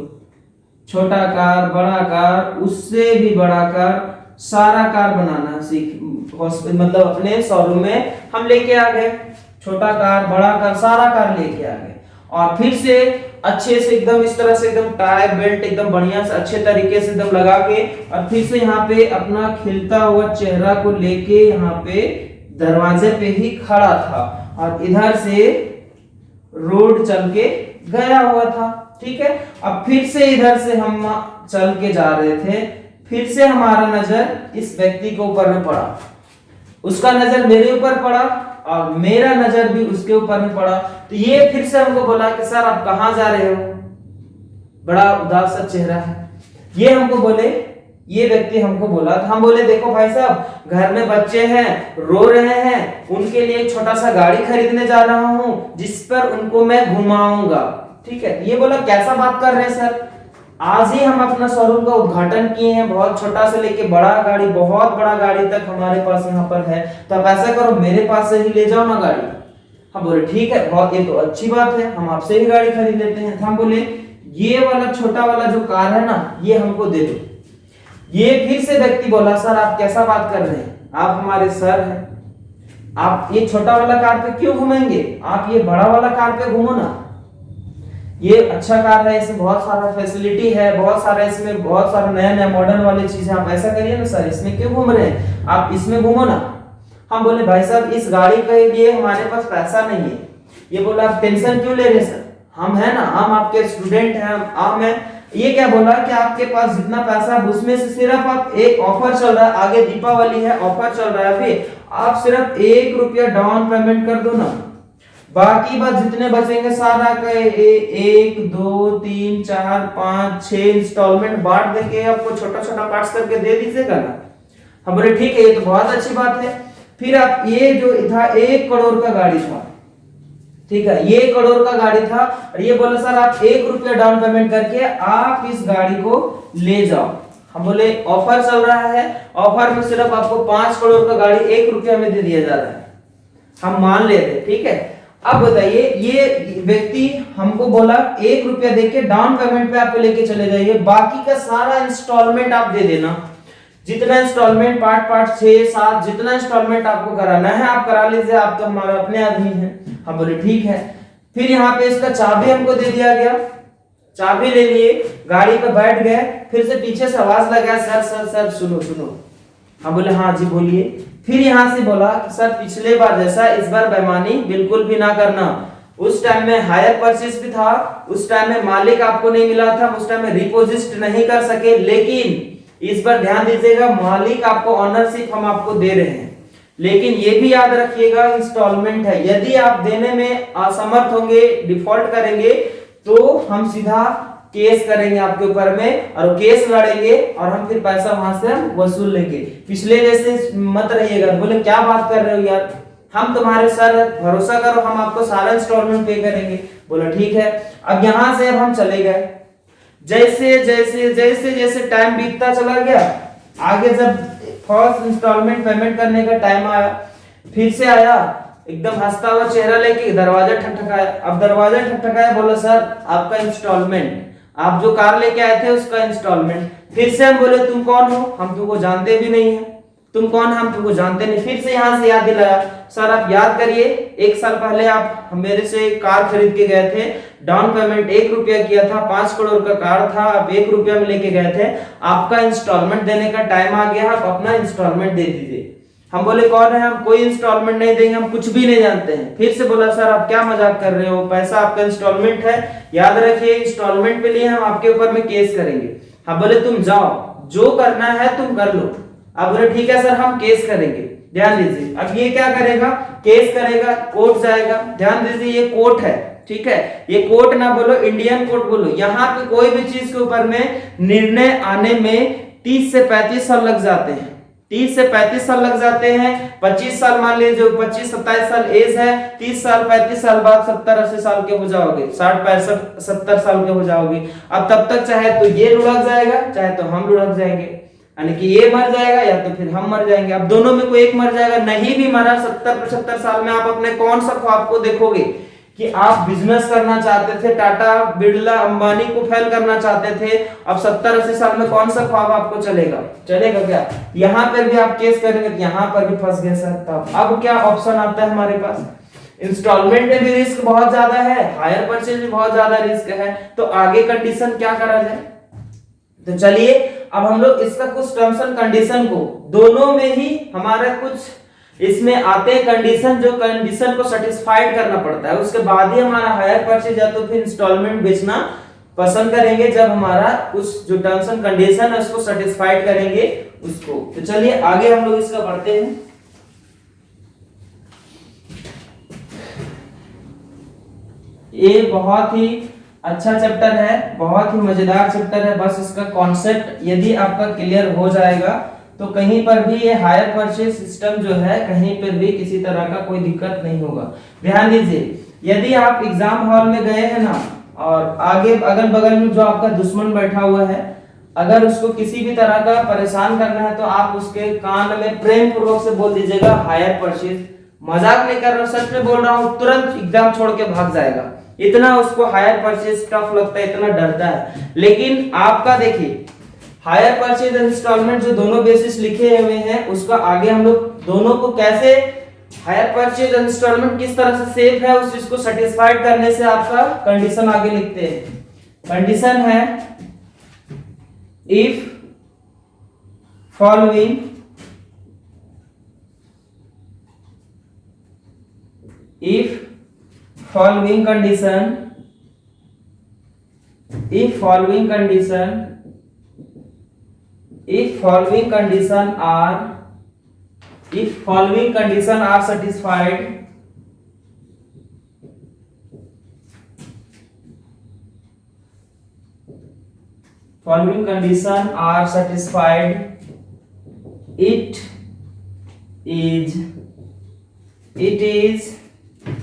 छोटा कार, बड़ा कार, उससे भी बड़ा कार, सारा कार बनाना सीख, मतलब अपने शोरूम में हम लेके आ गए। छोटा कार, बड़ा कार, सारा कार लेके आ गए और फिर से अच्छे से एकदम इस तरह से एकदम टाई बेल्ट एकदम बढ़िया से अच्छे तरीके से एकदम लगा के और फिर से यहाँ पे अपना खिलता हुआ चेहरा को लेके यहाँ पे दरवाजे पे ही खड़ा था और इधर से रोड चल के गया हुआ था। ठीक है, अब फिर से इधर से हम चल के जा रहे थे, फिर से हमारा नजर इस व्यक्ति के ऊपर में पड़ा, उसका नजर मेरे ऊपर पड़ा और मेरा नजर भी उसके ऊपर में पड़ा। तो ये फिर से हमको बोला कि सर आप कहाँ जा रहे हो, बड़ा उदास सा चेहरा है। ये हमको बोले, ये व्यक्ति हमको बोला, हम बोले देखो भाई साहब घर में बच्चे हैं रो रहे हैं, उनके लिए एक छोटा सा गाड़ी खरीदने जा रहा हूं जिस पर उनको मैं घुमाऊंगा। ठीक है, ये बोला कैसा बात कर रहे हैं सर, आज ही हम अपना शोरूम का उद्घाटन किए हैं, बहुत छोटा से लेके बड़ा गाड़ी, बहुत बड़ा गाड़ी तक हमारे पास यहाँ पर है, तो आप ऐसा करो मेरे पास से ही ले जाओ ना गाड़ी। हम बोले ठीक है, बहुत ये तो अच्छी बात है, हम आपसे ही गाड़ी खरीद लेते हैं। हम बोले ये वाला छोटा वाला जो कार है ना, ये हमको दे दो। ये फिर से व्यक्ति बोला सर आप कैसा बात कर रहे हैं, आप हमारे सर हैं, आप ये छोटा वाला कार पे क्यों घूमेंगे, आप ये बड़ा वाला कार पे घूमो ना, ये अच्छा कार है, इसमें बहुत सारा फैसिलिटी है, बहुत सारा इसमें बहुत सारा नया नया मॉडर्न वाली चीज है, आप ऐसा करिए ना सर, इसमें क्यों घूम रहे हैं, आप इसमें घूमो ना। हम बोले भाई साहब इस गाड़ी के लिए हमारे पास पैसा नहीं है। ये बोला आप टेंशन क्यों ले रहे सर, हम है ना, हम आपके स्टूडेंट हैं, हम हैं। ये क्या बोला कि आपके पास जितना पैसा है उसमें से सिर्फ आप, एक ऑफर चल रहा है, आगे दीपावली है, ऑफर चल रहा है, अभी आप सिर्फ 1 रुपया डाउन पेमेंट कर दो ना, बाकी बात जितने बचेंगे सारा का 1 2 3 4 5 6 इंस्टॉलमेंट बांट देके आपको छोटा छोटा पार्ट्स करके दे दीजिएगा ना। हम बोले ठीक है, ये तो बहुत अच्छी बात है। फिर आप ये जो था 1 करोड़ का गाड़ी था, ठीक है, ये 1 करोड़ का गाड़ी था और ये बोले सर आप 1 रुपया डाउन पेमेंट करके आप इस गाड़ी को ले जाओ। हम बोले ऑफर चल रहा है, ऑफर में सिर्फ आपको 5 करोड़ का गाड़ी 1 रुपया में दे दिया जा रहा है, हम मान लेते, ठीक है। अब बताइए, ये व्यक्ति हमको बोला 1 रुपया देके डाउन पेमेंट पे आप लेके चले जाइए, बाकी का सारा इंस्टॉलमेंट आप दे देना, जितना इंस्टॉलमेंट पार्ट पार्ट 6 7 जितना इंस्टॉलमेंट आपको कराना है आप करा लीजिए, आप तो हमारे अपने आदमी हैं। हम बोले ठीक है। फिर यहाँ पे इसका चाबी हमको दे दिया गया, चाबी ले लिए, गाड़ी पे बैठ गए, फिर से पीछे से आवाज लगा सर सर सर सुनो सुनो। हम बोले हाँ जी बोलिए। फिर यहाँ से बोला सर पिछले बार जैसा इस बार बेईमानी बिल्कुल भी ना करना, उस टाइम में हायर परचेज भी था, उस टाइम में मालिक आपको नहीं मिला था, उस टाइम में रिपोजिस्ट नहीं कर सके, लेकिन इस पर ध्यान दीजिएगा मालिक आपको ऑनरशिप हम आपको दे रहे हैं, लेकिन ये भी याद रखिएगा इंस्टॉलमेंट है, यदि आप देने में असमर्थ होंगे, डिफॉल्ट करेंगे तो हम सीधा केस करेंगे आपके ऊपर में और केस लड़ेंगे और हम फिर पैसा वहां से हम वसूल लेंगे। पिछले जैसे मत रहिएगा, बोले क्या बात कर रहे हो यार, हम तुम्हारे सर भरोसा करो, हम आपको सारा इंस्टॉलमेंट पे करेंगे। बोला ठीक है। अब यहां से अब हम चले गए, जैसे जैसे जैसे जैसे टाइम बीतता चला गया, आगे जब फर्स्ट इंस्टॉलमेंट पेमेंट करने का टाइम आया, फिर से आया एकदम हंसता हुआ चेहरा लेके दरवाजा ठकठकाया। अब दरवाजा ठकठकाया, बोला सर आपका इंस्टॉलमेंट, आप जो कार लेके आए थे उसका इंस्टॉलमेंट। फिर से हम बोले तुम कौन हो, हम तुमको जानते भी नहीं है, तुम कौन, हम तुमको जानते नहीं। फिर से यहाँ से याद दिलाया, सर आप याद करिए 1 साल पहले आप मेरे से कार खरीद के गए थे, डाउन पेमेंट 1 रुपया किया था, 5 करोड़ का कार था, आप 1 रुपया में लेके गए थे, आपका इंस्टॉलमेंट देने का टाइम आ गया, आप अपना इंस्टॉलमेंट दे दीजिए। हम बोले कौन है, हम कोई इंस्टॉलमेंट नहीं देंगे, हम कुछ भी नहीं जानते हैं। फिर से बोला सर आप क्या मजाक कर रहे हो, पैसा आपका इंस्टॉलमेंट है, याद रखिए इंस्टॉलमेंट पे लिए हम आपके ऊपर में केस करेंगे। हम बोले तुम जाओ, जो करना है तुम कर लो। अब बोले ठीक है सर हम केस करेंगे। ध्यान दीजिए, अब ये क्या करेगा, केस करेगा, कोर्ट जाएगा। ध्यान दीजिए ये कोर्ट है, ठीक है, ये कोर्ट ना बोलो, इंडियन कोर्ट बोलो। यहाँ पे कोई भी चीज के ऊपर में निर्णय आने में 30 से 35 साल लग जाते हैं, 30 से 35 साल लग जाते हैं। 25 साल मान लीजिए, 25-27 साल एज है, 30 साल 35 साल बाद 70-80 साल के हो जाओगे, 60-65-70 साल के हो जाओगे। अब तब तक चाहे तो ये लुढ़क जाएगा, चाहे तो हम लुढ़क जाएंगे, यानी कि ये मर जाएगा या तो फिर हम मर जाएंगे। अब दोनों में कोई एक मर जाएगा, नहीं भी मरा 70-75 साल में आप अपने कौन सा ख्वाब को देखोगे कि आप बिजनेस करना चाहते थे, टाटा बिरला अंबानी को फेल करना चाहते थे, अब 70-80 साल में कौन सा ख्वाब आपको चलेगा, चलेगा क्या? यहाँ पर भी आप केस करेंगे तो यहाँ पर भी फंस गए सर। अब क्या ऑप्शन आता है हमारे पास, इंस्टॉलमेंट में भी रिस्क बहुत ज्यादा है, हायर परचेज में बहुत ज्यादा रिस्क है, तो आगे कंडीशन क्या करा जाए? तो चलिए अब हम लोग इसका कुछ टर्म्स एंड कंडीशन को, दोनों में ही हमारा कुछ इसमें आते हैं कंडीशन, जो कंडीशन को सेटिस्फाइड करना पड़ता है, उसके बाद ही हमारा हायर परचेज या तो फिर इंस्टॉलमेंट बेचना पसंद करेंगे, जब हमारा कुछ जो टर्म्स एंड कंडीशन है उसको सेटिस्फाइड करेंगे उसको। तो चलिए आगे हम लोग इसका पढ़ते हैं। ये बहुत ही अच्छा चैप्टर है, बहुत ही मजेदार चैप्टर है, बस इसका कॉन्सेप्ट यदि आपका क्लियर हो जाएगा तो कहीं पर भी ये हायर परचेज सिस्टम जो है कहीं पर भी किसी तरह का कोई दिक्कत नहीं होगा। ध्यान दीजिए, यदि आप एग्जाम हॉल में गए हैं ना और आगे अगल बगल में जो आपका दुश्मन बैठा हुआ है, अगर उसको किसी भी तरह का परेशान करना है तो आप उसके कान में प्रेम पूर्वक से बोल दीजिएगा हायर परचेज। मजाक नहीं कर रहा हूं, सच में बोल रहा हूं, तुरंत एग्जाम छोड़ के भाग जाएगा, इतना उसको हायर परचेज टफ लगता है, इतना डरता है। लेकिन आपका देखिए हायर परचेज इंस्टॉलमेंट जो दोनों बेसिस लिखे हुए हैं, उसका आगे हम लोग दोनों को कैसे हायर परचेज इंस्टॉलमेंट किस तरह से सेफ है उस चीज को सेटिस्फाइड करने से आपका कंडीशन आगे लिखते हैं। कंडीशन है if following following condition are satisfied following condition are satisfied, it is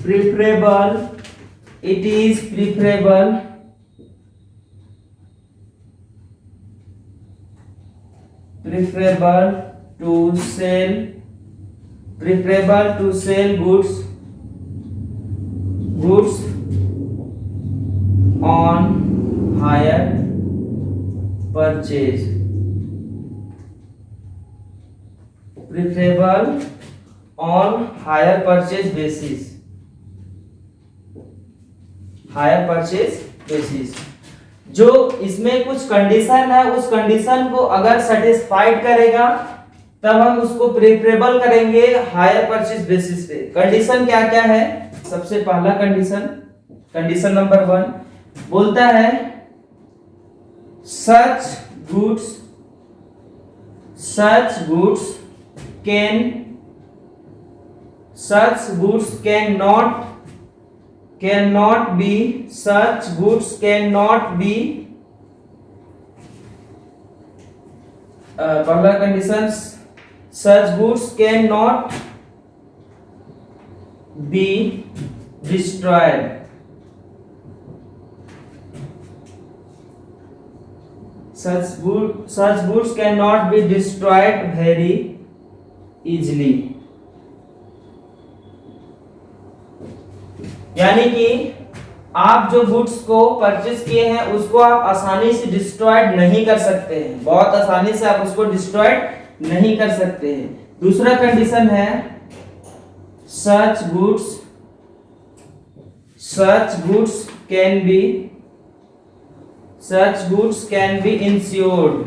preferable to sell goods on hire purchase. Preferable on hire purchase basis. Hire purchase basis. जो इसमें कुछ कंडीशन है, उस कंडीशन को अगर सेटिस्फाइड करेगा तब हम उसको प्रेफरेबल करेंगे हायर परचेज बेसिस पे। कंडीशन क्या क्या है? सबसे पहला कंडीशन नंबर 1 बोलता है such goods cannot be पहला condition such goods cannot be destroyed. Such goods cannot be destroyed very easily. यानी कि आप जो गुड्स को परचेज किए हैं उसको आप आसानी से डिस्ट्रॉयड नहीं कर सकते हैं, बहुत आसानी से आप उसको डिस्ट्रॉयड नहीं कर सकते हैं। दूसरा कंडीशन है such goods can be insured.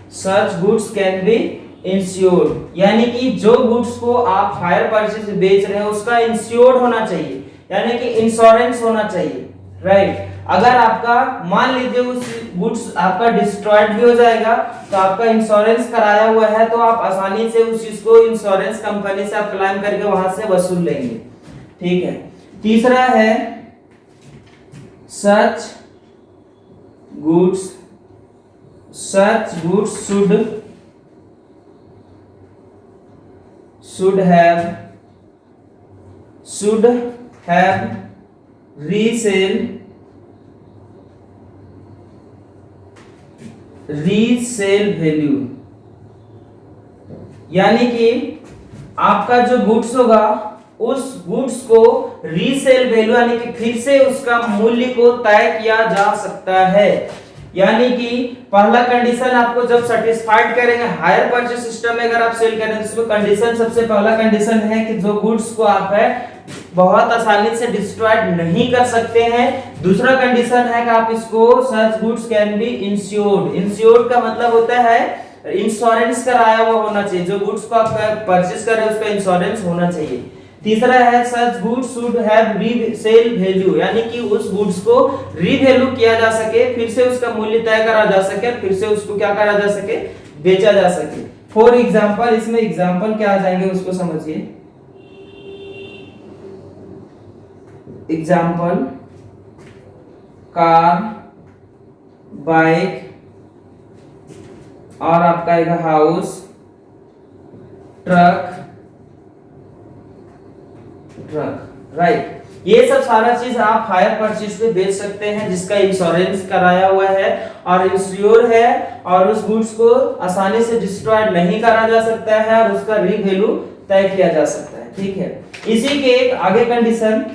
Such goods can be insured, यानी कि जो गुड्स को आप हायर परचेज बेच रहे हैं उसका इंश्योर्ड होना चाहिए, यानी कि इंश्योरेंस होना चाहिए, राइट। अगर आपका मान लीजिए उस गुड्स आपका डिस्ट्रॉयड भी हो जाएगा तो आपका इंश्योरेंस कराया हुआ है तो आप आसानी से उस चीज को इंश्योरेंस कंपनी से आप क्लेम करके वहां से वसूल लेंगे, ठीक है। तीसरा है such goods should have resale value, यानी कि आपका जो गुड्स होगा उस गुड्स को रीसेल वैल्यू यानी कि फिर से उसका मूल्य को तय किया जा सकता है। यानी कि पहला कंडीशन आपको जब सेटिस्फाइड करेंगे हायर परचेज सिस्टम में अगर आप सेल करें तो इसमें कंडीशन सबसे पहला कंडीशन है कि जो गुड्स को आप है बहुत आसानी से डिस्ट्रॉयड नहीं कर सकते हैं। दूसरा कंडीशन है कि आप इसको such goods can be insured. Insured का मतलब होता है इंश्योरेंस कराया हुआ होना चाहिए, जो गुड्स को आप परचेज कर रहे हैं उसका इंश्योरेंस होना चाहिए। तीसरा है such goods should have resale value, यानी कि उस गुड्स को रीवैल्यू किया जा सके, फिर से उसका मूल्य तय करा जा सके, फिर से उसको क्या करा जा सके, बेचा जा सके। फॉर एग्जांपल, इसमें एग्जांपल क्या आ जाएंगे उसको समझिए। एग्जांपल कार, बाइक और आपका एक हाउस, ट्रक, राइट। ये सब सारा चीज आप हायर परचेज पे बेच सकते हैं जिसका इंश्योरेंस कराया हुआ है और इंश्योर है और उस गुड्स को आसानी से डिस्ट्रॉय नहीं करा जा सकता है और उसका रीवैल्यू तय किया जा सकता है, ठीक है। इसी के एक आगे condition,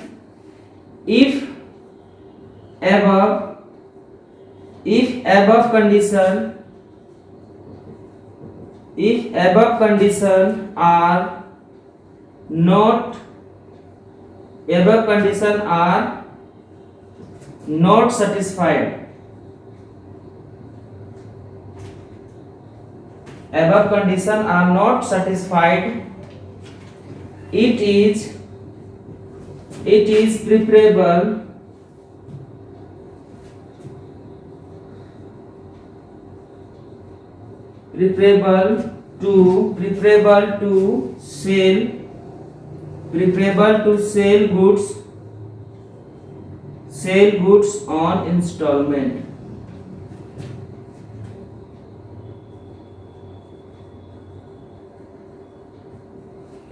if above condition are not satisfied, it is preferable to sell goods sell goods on installment.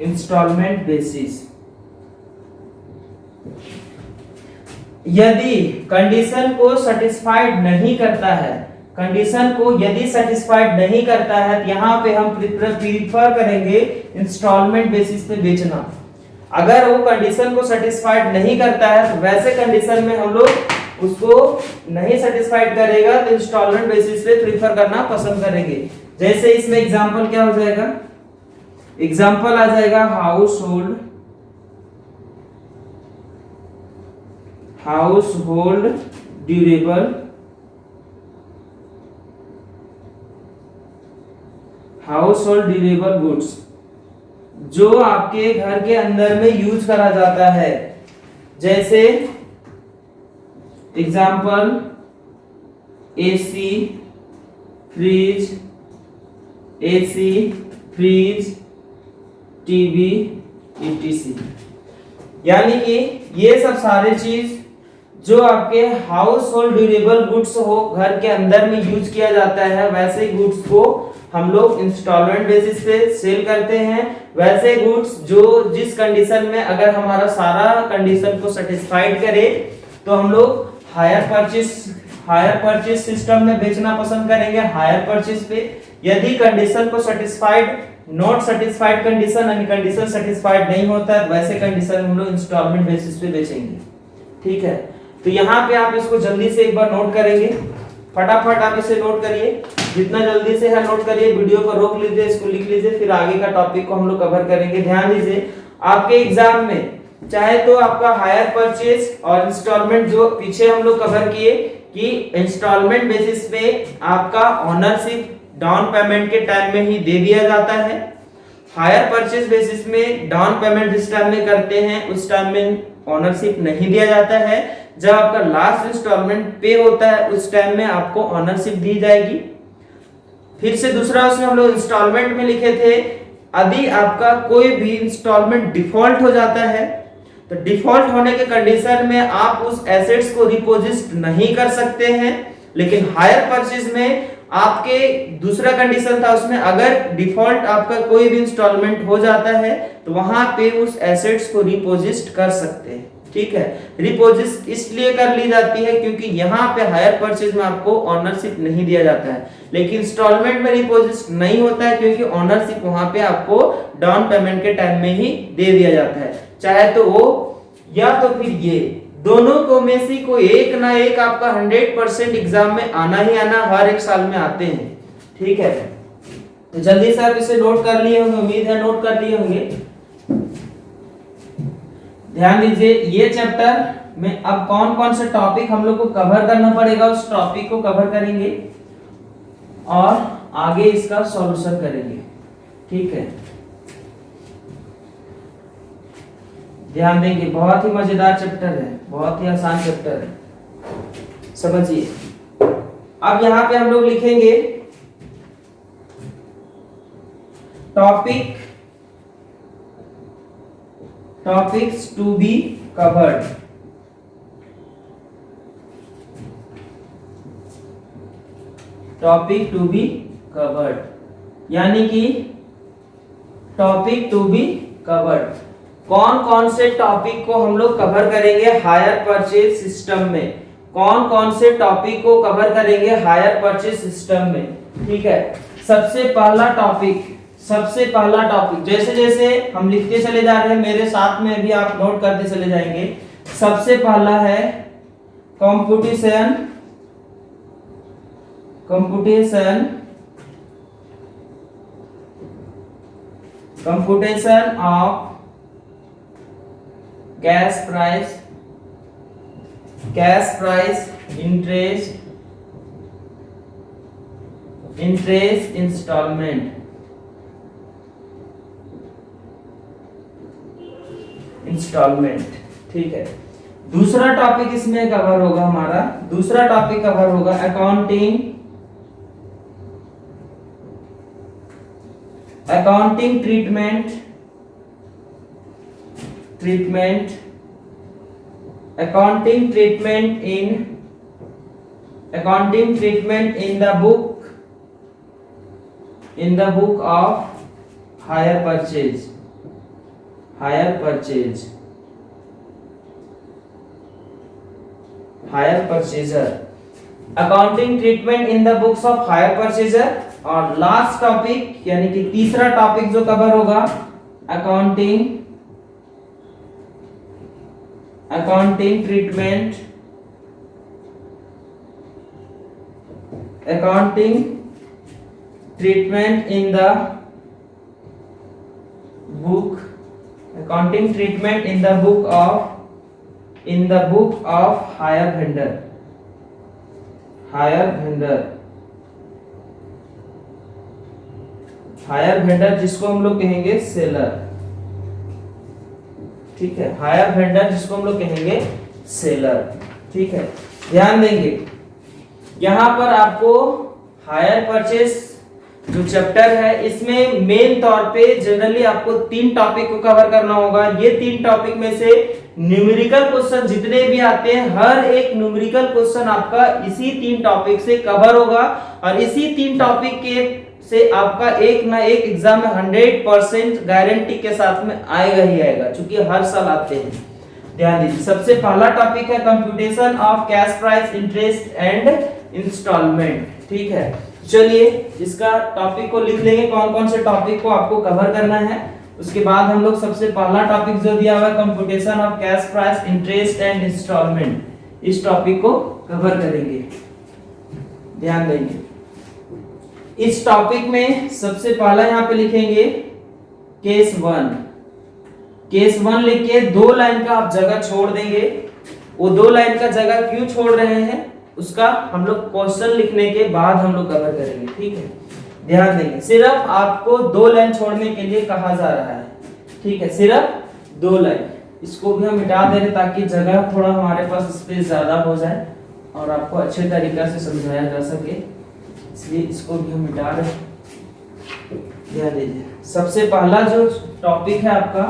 Installment basis. यदि कंडीशन को सेटिस्फाइड नहीं करता है, कंडीशन को यदि सेटिस्फाइड नहीं करता है तो यहाँ पे हम प्रीफर करेंगे इंस्टॉलमेंट बेसिस पे बेचना। अगर वो कंडीशन को सेटिस्फाइड नहीं करता है तो वैसे कंडीशन में हम लोग उसको नहीं सेटिस्फाइड करेगा तो इंस्टॉलमेंट बेसिस पे प्रीफर करना पसंद करेंगे। जैसे इसमें एग्जांपल क्या हो जाएगा, एग्जांपल आ जाएगा house hold durable, house hold durable goods, जो आपके घर के अंदर में यूज करा जाता है। जैसे example AC, fridge, TV, etc। यानी कि ये सब सारे चीज जो आपके हाउस होल्ड ड्यूरेबल गुड्स हो, घर के अंदर में यूज किया जाता है, वैसे गुड्स को हम लोग इंस्टॉलमेंट बेसिस पे सेल करते हैं। वैसे गुड्स जो जिस कंडीशन में अगर हमारा सारा कंडीशन को सेटिस्फाइड करे तो हम लोग हायर परचेस सिस्टम में बेचना पसंद करेंगे, हायर परचेस पे। यदि कंडीशन को सेटिस्फाइड, नॉट सेटिस्फाइड कंडीशन यानी कंडीशन सेटिस्फाइड नहीं होता है, वैसे कंडीशन हम लोग इंस्टॉलमेंट बेसिस पे बेचेंगे। ठीक है, तो यहाँ पे आप इसको जल्दी से एक बार नोट करेंगे, फटाफट आप इसे नोट करिए, जितना जल्दी से है नोट करिए, वीडियो को रोक लीजिए, इसको लिख लीजिए, फिर आगे का टॉपिक को हम लोग कवर करेंगे। ध्यान दीजिए, आपके एग्जाम में चाहे तो आपका हायर परचेज और इंस्टॉलमेंट जो पीछे हम लोग कवर किए कि इंस्टॉलमेंट बेसिस पे आपका ओनरशिप डाउन पेमेंट के टाइम में ही दे दिया जाता है। हायर परचेज बेसिस में डाउन पेमेंट जिस टाइम में करते हैं उस टाइम में ओनरशिप नहीं दिया जाता है। जब आपका लास्ट इंस्टॉलमेंट पे होता है उस टाइम में आपको ओनरशिप दी जाएगी। फिर से दूसरा उसमें हम लोग इंस्टॉलमेंट में लिखे थे, यदि आपका कोई भी इंस्टॉलमेंट डिफॉल्ट हो जाता है तो डिफॉल्ट होने के कंडीशन में आप उस एसेट्स को रिपोजिट नहीं कर सकते हैं। लेकिन हायर परचेज में आपके दूसरा कंडीशन था, उसमें अगर डिफॉल्ट आपका कोई भी इंस्टॉलमेंट हो जाता है तो वहां पे उस एसेट्स को रिपोजिट कर सकते हैं। ठीक है, रिपोजिट इसलिए कर ली जाती है क्योंकि यहाँ पे हायर परचेज में आपको ओनरशिप नहीं दिया जाता है, लेकिन इंस्टॉलमेंट में रिपोजिट नहीं होता है क्योंकि ओनरशिप वहां पे आपको डाउन पेमेंट के टाइम में ही दे दिया जाता है। चाहे तो वो या तो फिर ये दोनों को में से कोई एक ना एक आपका 100% एग्जाम में आना ही आना, हर एक साल में आते हैं। ठीक है, तो जल्दी से आप इसे नोट कर लिए होंगे, उम्मीद है नोट कर लिए होंगे। ध्यान दीजिए, ये चैप्टर में अब कौन कौन से टॉपिक हम लोग को कवर करना पड़ेगा उस टॉपिक को कवर करेंगे और आगे इसका सॉल्यूशन करेंगे। ठीक है, ध्यान देंगे, बहुत ही मजेदार चैप्टर है, बहुत ही आसान चैप्टर है, समझिए। अब यहां पे हम लोग लिखेंगे topics to be covered. Topic to be covered यानी कि टॉपिक टू बी कवर्ड कौन कौन से टॉपिक को हम लोग कवर करेंगे हायर परचेज सिस्टम में, कौन कौन से टॉपिक को कवर करेंगे हायर परचेज सिस्टम में। ठीक है, सबसे पहला टॉपिक जैसे जैसे हम लिखते चले जा रहे हैं, मेरे साथ में भी आप नोट करते चले जाएंगे। सबसे पहला है computation of cash price, interest installment. ठीक है, दूसरा टॉपिक इसमें कवर होगा हमारा, दूसरा टॉपिक कवर होगा accounting treatment accounting treatment in the book of hire purchase. Hire purchaser, accounting treatment in the books of hire purchaser. और लास्ट टॉपिक यानी कि तीसरा टॉपिक जो कवर होगा accounting treatment in the book of hire vendor. Hire vendor जिसको हम लोग कहेंगे सेलर, ठीक है, हायर वेंडर जिसको हम लोग कहेंगे सेलर, ठीक है। ध्यान देंगे यहां पर आपको हायर परचेस जो चैप्टर है इसमें मेन तौर पे जनरली आपको 3 टॉपिक को कवर करना होगा। ये 3 टॉपिक में से न्यूमेरिकल क्वेश्चन जितने भी आते हैं हर एक न्यूमेरिकल क्वेश्चन आपका इसी 3 टॉपिक से कवर होगा और इसी 3 टॉपिक के से आपका एक ना एक एग्जाम में 100% गारंटी के साथ में आएगा ही आएगा, क्योंकि हर साल आते हैं। ध्यान दीजिए, सबसे पहला टॉपिक है computation of cash price interest and installment, ठीक है। चलिए इसका टॉपिक को लिख लेंगे, कौन कौन से टॉपिक को आपको कवर करना है। उसके बाद हम लोग सबसे पहला टॉपिक जो दिया हुआ है computation of cash price interest and installment, इस टॉपिक को कवर करेंगे। ध्यान देंगे इस टॉपिक में सबसे पहला यहाँ पे लिखेंगे केस 1। केस 1 लिख के 2 लाइन का आप जगह छोड़ देंगे। वो 2 लाइन का जगह क्यों छोड़ रहे हैं उसका हम लोग क्वेश्चन लिखने के बाद हम लोग कवर करेंगे, ठीक है। ध्यान देंगे सिर्फ आपको 2 लाइन छोड़ने के लिए कहा जा रहा है, ठीक है, सिर्फ 2 लाइन। इसको भी हम मिटा दे रहे ताकि जगह थोड़ा हमारे पास स्पेस ज्यादा हो जाए और आपको अच्छे तरीके से समझाया जा सके, इसलिए इसको भी हम मिटा रहे। ध्यान दीजिए सबसे पहला जो टॉपिक है आपका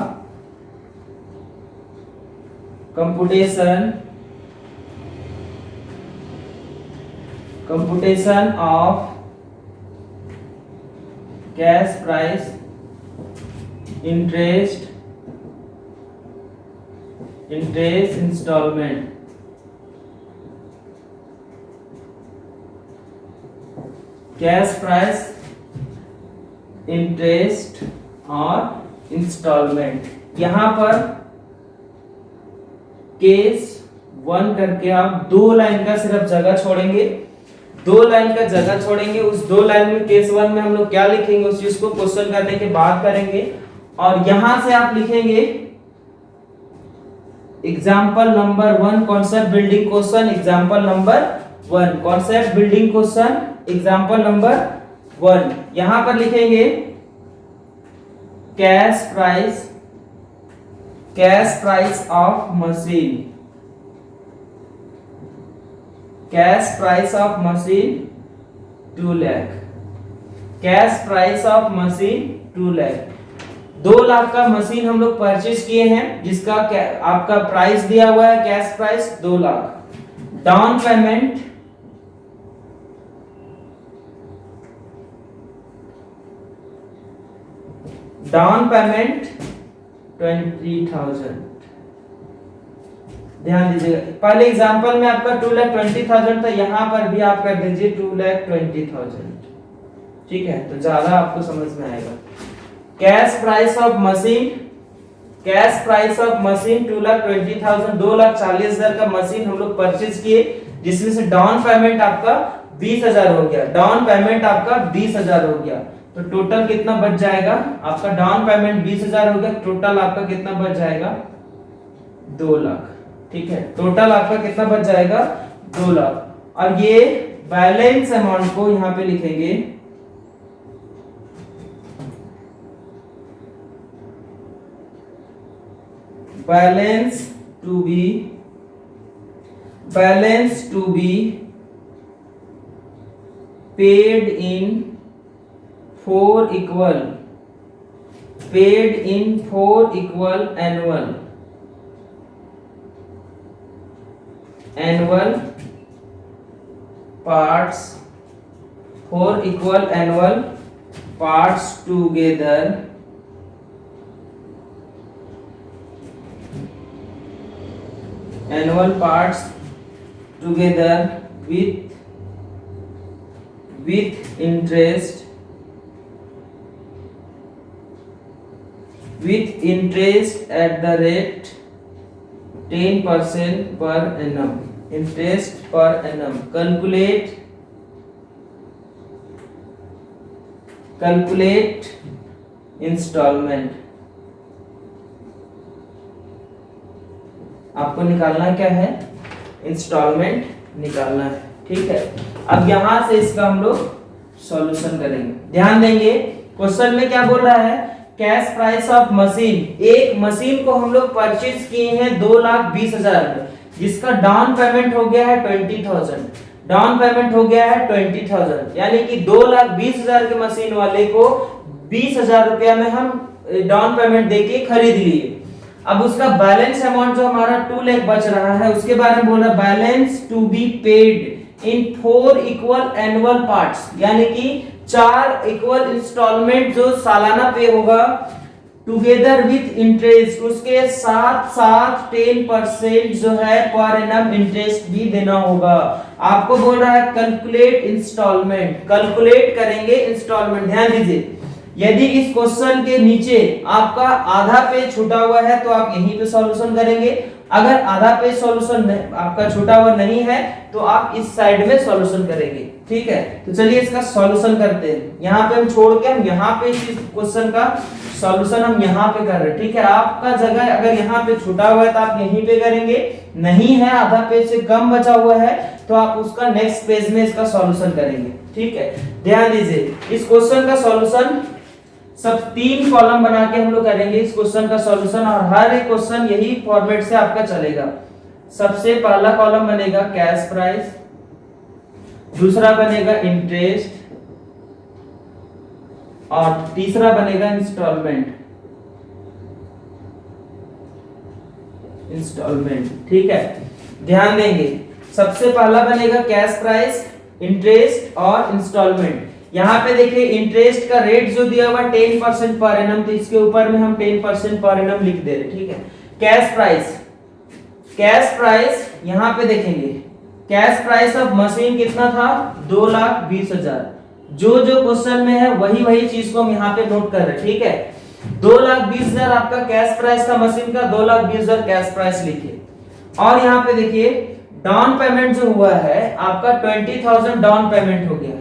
computation of cash price interest installment. Cash price interest और इंस्टॉलमेंट। यहां पर केस 1 करके आप 2 लाइन का सिर्फ जगह छोड़ेंगे, 2 लाइन का जगह छोड़ेंगे। उस 2 लाइन में केस 1 में हम लोग क्या लिखेंगे उस चीज को क्वेश्चन करने के बाद करेंगे। और यहां से आप लिखेंगे example number 1 concept building question, example number 1 concept building question, example number 1। यहां पर लिखेंगे cash price of machine, cash price of machine 2 lakh, cash price of machine 2 lakh. 2 lakh का मशीन हम लोग परचेज किए हैं जिसका आपका प्राइस दिया हुआ है cash price 2 lakh. Down payment down payment 20,000। ध्यान दीजिएगा पहले एग्जांपल में आपका 2,20,000 था, यहां पर भी आप कर दीजिए 2,20,000, ठीक है, तो ज्यादा आपको समझ में आएगा। कैश प्राइस ऑफ मशीन 2,20,000, 2,40,000 का मशीन हम लोग परचेज किए जिसमें से डाउन पेमेंट आपका 20,000 हो गया, डाउन पेमेंट आपका 20,000 हो गया। तो टोटल कितना बच जाएगा आपका, डाउन पेमेंट 20,000 हो गया, टोटल आपका कितना बच जाएगा 2 लाख, ठीक है, टोटल आपका कितना बच जाएगा 2 लाख। और ये बैलेंस अमाउंट को यहां पे लिखेंगे balance to be paid in 4 equal annual parts, 4 equal annual parts together annual parts together with interest at the rate 10% per annum, interest per annum. Calculate installment. आपको निकालना क्या है, इंस्टॉलमेंट निकालना है, ठीक है। अब यहां से इसका हम लोग सॉल्यूशन करेंगे। ध्यान देंगे क्वेश्चन में क्या बोल रहा है, कैश प्राइस ऑफ मशीन, एक मशीन को हम लोग परचेज किए हैं 2,20,000 में, जिसका डाउन पेमेंट हो गया है 20,000, डाउन पेमेंट हो गया है 20,000, यानी कि 2,20,000 के मशीन वाले को 20,000 रुपया में हम डाउन पेमेंट देके खरीद लिए। अब उसका बैलेंस अमाउंट जो हमारा 2 लाख बच रहा है, उसके बारे में बोल रहा है balance to be paid in 4 equal annual parts, यानी कि 4 इक्वल इंस्टॉलमेंट जो सालाना पे होगा, टुगेदर विथ इंटरेस्ट, उसके साथ साथ 10% जो है पर एनम इंटरेस्ट भी देना होगा। आपको बोल रहा है कैलकुलेट इंस्टॉलमेंट, कैलकुलेट करेंगे इंस्टॉलमेंट। ध्यान दीजिए, यदि इस क्वेश्चन के नीचे आपका आधा पेज छूटा हुआ है तो आप यहीं पे सॉल्यूशन करेंगे, अगर आधा पेज सॉल्यूशन आपका छूटा हुआ नहीं है तो आप इस साइड में सॉल्यूशन करेंगे, ठीक है। तो चलिए इसका सॉल्यूशन करते हैं। यहाँ पे हम छोड़ के हम यहाँ पे इस क्वेश्चन का सॉल्यूशन हम यहाँ पे कर रहे हैं, ठीक है। आपका जगह अगर यहाँ पे छूटा हुआ है तो आप यहीं पे करेंगे, नहीं है आधा पेज से कम बचा हुआ है तो आप उसका नेक्स्ट पेज में इसका सॉल्यूशन करेंगे, ठीक है। ध्यान दीजिए, इस क्वेश्चन का सॉल्यूशन सब 3 कॉलम बना के हम लोग करेंगे इस क्वेश्चन का सॉल्यूशन, और हर एक क्वेश्चन यही फॉर्मेट से आपका चलेगा। सबसे पहला कॉलम बनेगा कैश प्राइस, दूसरा बनेगा इंटरेस्ट, और तीसरा बनेगा इंस्टॉलमेंट, ठीक है। ध्यान देंगे, सबसे पहला बनेगा कैश प्राइस, इंटरेस्ट और इंस्टॉलमेंट। यहाँ पे देखिए इंटरेस्ट का रेट जो दिया हुआ 10% पर एनम, तो इसके ऊपर में हम 10% पर एनम लिख दे रहे, ठीक है। कैश प्राइस यहाँ पे देखेंगे, कैश प्राइस ऑफ मशीन कितना था 2,20,000, जो क्वेश्चन में है वही चीज को हम यहाँ पे नोट कर रहे हैं, ठीक है। 2,20,000 आपका कैश प्राइस था मशीन का, 2,20,000 कैश प्राइस लिखिए। और यहाँ पे देखिए डाउन पेमेंट जो हुआ है आपका 20,000 डाउन पेमेंट हो गया,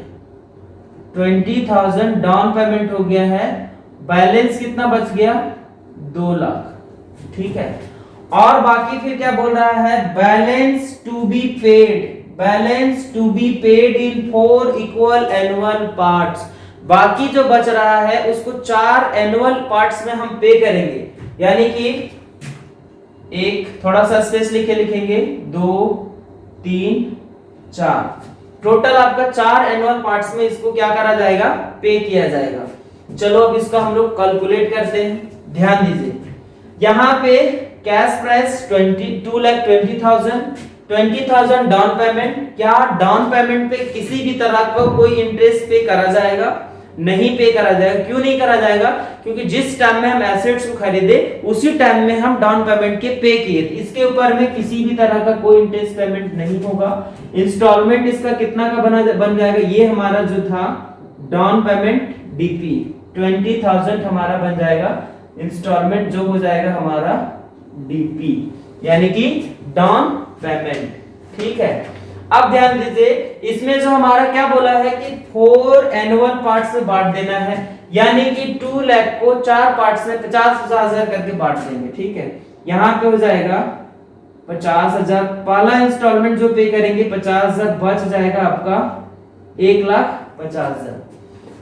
20,000 डाउन पेमेंट हो गया है, बैलेंस कितना बच गया 2 लाख, ठीक है। और बाकी फिर क्या बोल रहा है, balance to be paid in 4 equal annual parts, बाकी जो बच रहा है उसको 4 एनुअल पार्ट्स में हम पे करेंगे, यानी कि एक थोड़ा सा स्पेस लिखेंगे 2 3 4, टोटल आपका 4 एनुअल पार्ट्स में इसको क्या करा जाएगा, पे किया जाएगा। चलो अब इसका हम लोग कैलकुलेट करते हैं। ध्यान दीजिए, यहाँ पे कैश प्राइस 20,000 डाउन पेमेंट, क्या डाउन पेमेंट पे किसी भी तरह का कोई इंटरेस्ट पे करा जाएगा, नहीं पे करा जाएगा। क्यों नहीं करा जाएगा, क्योंकि जिस टाइम में हम एसेट्स को खरीदे उसी टाइम में हम डाउन पेमेंट के पे किए थे, इसके ऊपर में किसी भी तरह का कोई इंटरेस्ट पेमेंट नहीं होगा। इंस्टॉलमेंट इसका कितना का बन जाएगा, ये हमारा जो था डाउन पेमेंट डीपी 20,000 हमारा बन जाएगा, इंस्टॉलमेंट जो हो जाएगा हमारा डीपी, यानी कि डाउन पेमेंट, ठीक है। अब ध्यान दीजिए, इसमें जो हमारा क्या बोला है कि 4 एनुअल पार्ट्स में बांट देना है, यानी कि 2 लाख को 4 पार्ट्स में 50,000 करके बांट देंगे, ठीक है। यहाँ पे हो जाएगा 50,000, पहला इंस्टॉलमेंट जो पे करेंगे 50,000 बच जाएगा आपका 1,50,000।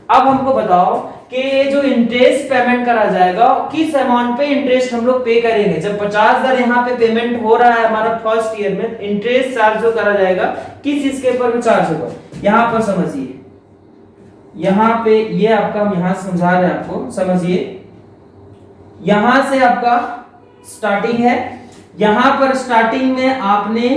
अब हमको बताओ कि ये जो इंटरेस्ट पेमेंट करा जाएगा किस अमाउंट पे इंटरेस्ट हम लोग पे करेंगे। जब 50,000 यहाँ पे पेमेंट हो रहा है हमारा फर्स्ट ईयर में, इंटरेस्ट चार्ज जो करा जाएगा किस इसके ऊपर चार्ज होगा, यहाँ पर समझिए, यहाँ पे ये आपका हम यहाँ समझा रहे हैं आपको, समझिए। यहां से आपका स्टार्टिंग है, यहां पर स्टार्टिंग में आपने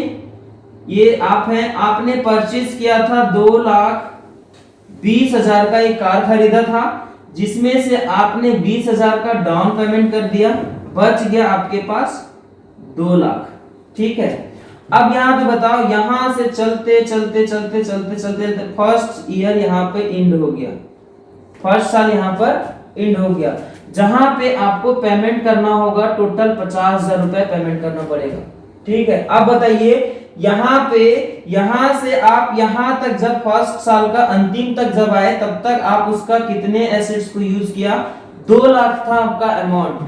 ये आप हैं, आपने परचेज किया था 2,20,000 का एक कार खरीदा था, जिसमें से आपने 20,000 का डाउन पेमेंट कर दिया, बच गया आपके पास 2 लाख। ठीक है, अब यहाँ पे बताओ, यहां से चलते चलते चलते चलते चलते फर्स्ट ईयर यहाँ पे एंड हो गया, फर्स्ट साल यहाँ पर एंड हो गया, जहां पे आपको पेमेंट करना होगा टोटल 50,000 रुपए पेमेंट करना पड़ेगा। ठीक है, अब बताइए यहाँ पे, यहां से आप यहां तक जब फर्स्ट साल का अंतिम तक जब आए, तब तक आप उसका कितने एसेट्स को यूज किया, 2 लाख था आपका अमाउंट,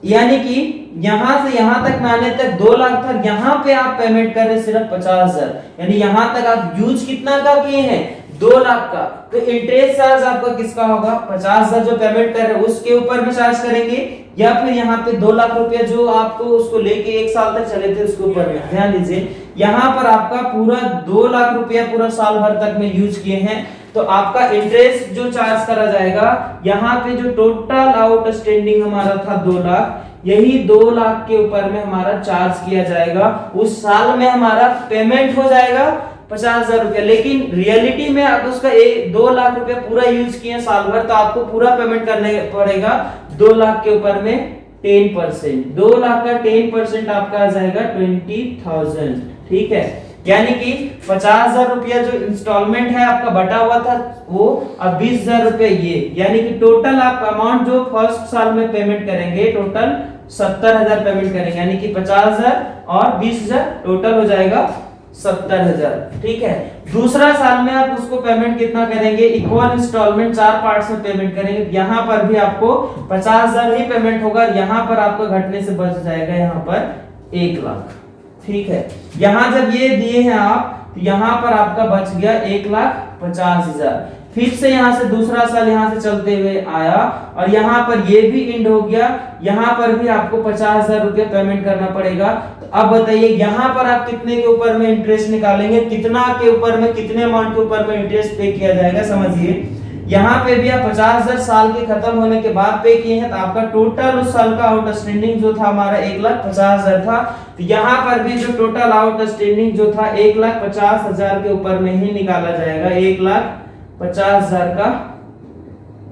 यानी कि यहां से यहां तक आने तक 2 लाख था, यहां पे आप पेमेंट कर रहे सिर्फ 50,000, यानी यहां तक आप यूज कितना का किए हैं, 2 लाख का। तो इंटरेस्ट चार्ज आपका किसका होगा, 50,000 जो पेमेंट कर रहे हैं उसके ऊपर में चार्ज करेंगे, या फिर यहाँ पे 2 लाख रुपया जो आपको उसको लेके 1 साल तक चले थे उसके ऊपर में। ध्यान दीजिए, यहाँ पर आपका पूरा 2 लाख रुपया पूरा साल भर तक में यूज किए हैं, तो आपका इंटरेस्ट जो चार्ज करा जाएगा, यहाँ पे जो टोटल आउटस्टैंडिंग हमारा था 2 लाख, यही 2 लाख के ऊपर में हमारा चार्ज किया जाएगा, उस साल में हमारा पेमेंट हो जाएगा 50,000 रुपया। लेकिन रियलिटी में आप उसका 2 लाख रुपया पूरा यूज किए साल भर, तो आपको पूरा पेमेंट करने पड़ेगा 2 लाख के ऊपर में 10%, 2 लाख का 10% आपका आ जाएगा 20,000। ठीक है, यानी कि 50,000 रुपया जो इंस्टॉलमेंट है आपका बटा हुआ था वो, अब 20,000 रुपया ये, यानी कि टोटल आप अमाउंट जो फर्स्ट साल में पेमेंट करेंगे टोटल 70,000 पेमेंट करेंगे, यानी कि 50,000 और 20,000 टोटल हो जाएगा 70,000। ठीक है, दूसरा साल में आप उसको पेमेंट कितना करेंगे, इक्वल इंस्टॉलमेंट 4 पार्ट्स में पेमेंट करेंगे, यहाँ पर भी आपको 50,000 ही पेमेंट होगा, यहाँ पर आपको घटने से बच जाएगा यहाँ पर 1 लाख। ठीक है, यहाँ जब ये दिए हैं आप, तो यहाँ पर आपका बच गया 1,50,000। फिर से यहाँ से दूसरा साल यहाँ से चलते हुए आया, और यहाँ पर ये भी एंड हो गया, यहाँ पर भी आपको 50,000 रुपया पेमेंट करना पड़ेगा। तो अब बताइए यहाँ पर आप कितने के ऊपर में इंटरेस्ट निकालेंगे, कितना के ऊपर में, कितने अमाउंट के ऊपर में इंटरेस्ट पे किया जाएगा, समझिए। यहाँ पे भी आप 50,000 साल के खत्म होने के बाद पे किए हैं, तो आपका टोटल उस साल का आउटस्टैंडिंग जो था हमारा 1,50,000 था, तो यहाँ पर भी जो टोटल आउटस्टैंडिंग जो था 1,50,000 के ऊपर में ही निकाला जाएगा। 1,50,000 का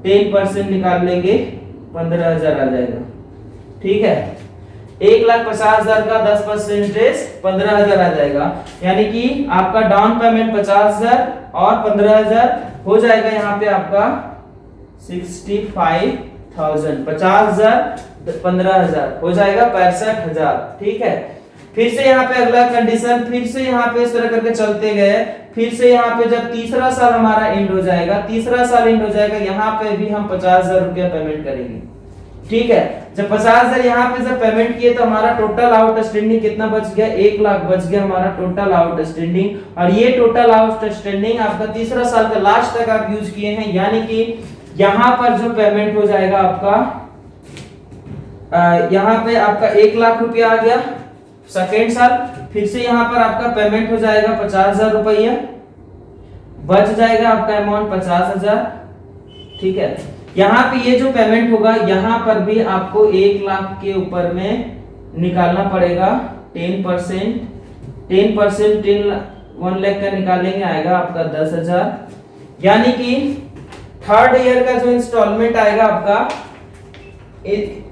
10% निकाल लेंगे 15,000 आ जाएगा। ठीक है, 1,50,000 का 10% इंटरेस्ट 15,000 आ जाएगा, यानी कि आपका डाउन पेमेंट 50,000 और 15,000 हो जाएगा, यहाँ पे आपका 65,000, 50,000 15,000 हो जाएगा 65,000। ठीक है, फिर से यहाँ पे अगला कंडीशन, फिर से यहाँ पे इस तरह करके चलते गए, फिर से यहाँ पे जब तीसरा साल हमारा एंड हो जाएगा, तीसरा साल एंड हो जाएगा, यहाँ पे भी हम 50,000 रुपया पेमेंट करेंगे। ठीक है, जब 50,000 यहाँ पे जब पेमेंट किए, तो हमारा टोटल आउटस्टैंडिंग कितना बच गया, 1 लाख बच गया हमारा टोटल आउटस्टैंडिंग, और ये टोटल आउटस्टैंडिंग आपका तीसरा साल का लास्ट तक आप यूज किए हैं, यानी कि यहाँ पर जो पेमेंट हो जाएगा आपका, यहाँ पे आपका 1 लाख रुपया आ गया सेकेंड साल, फिर से यहाँ पर आपका पेमेंट हो जाएगा 50,000 रुपया, बच जाएगा आपका अमाउंट 50,000। ठीक है, यहाँ पे ये जो पेमेंट होगा, यहाँ पर भी आपको 1 लाख के ऊपर में निकालना पड़ेगा 10%, 1 लाख का निकालेंगे, आएगा आपका 10,000, यानी कि थर्ड ईयर का जो इंस्टॉलमेंट आएगा आपका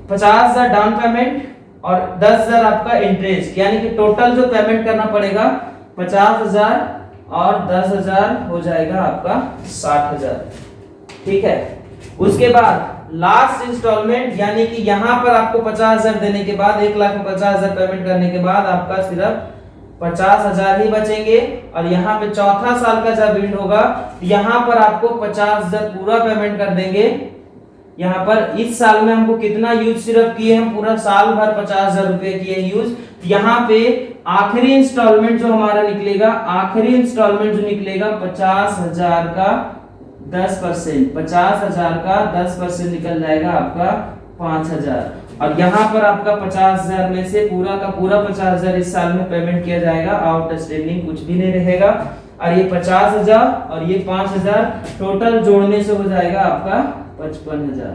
50,000 डाउन पेमेंट और 10,000 आपका इंटरेस्ट, यानी कि टोटल जो पेमेंट करना पड़ेगा 50,000 और 10,000 हो जाएगा आपका 60,000। ठीक है, उसके बाद लास्ट इंस्टॉलमेंट, यानी कि यहाँ पर आपको 50,000 देने के बाद, 1,50,000 पेमेंट करने के बाद आपका सिर्फ 50,000 ही बचेंगे, और यहाँ पे चौथा साल का जब एंड होगा, यहाँ पर आपको 50,000 पूरा पेमेंट कर देंगे। यहाँ पर इस साल में हमको कितना यूज सिर्फ किए, हम पूरा साल भर 50,000 रुपए किए यूज। यहाँ पे आखिरी इंस्टॉलमेंट जो हमारा निकलेगा, आखिरी इंस्टॉलमेंट जो निकलेगा 50,000 का 10%, 50,000 का 10% निकल जाएगा आपका 5,000, और यहाँ पर आपका 50,000 में से पूरा का पूरा 50,000 इस साल में पेमेंट किया जाएगा, आउटस्टैंडिंग कुछ भी नहीं रहेगा, और ये 50,000 और ये 5,000 टोटल जोड़ने से हो जाएगा आपका 55,000।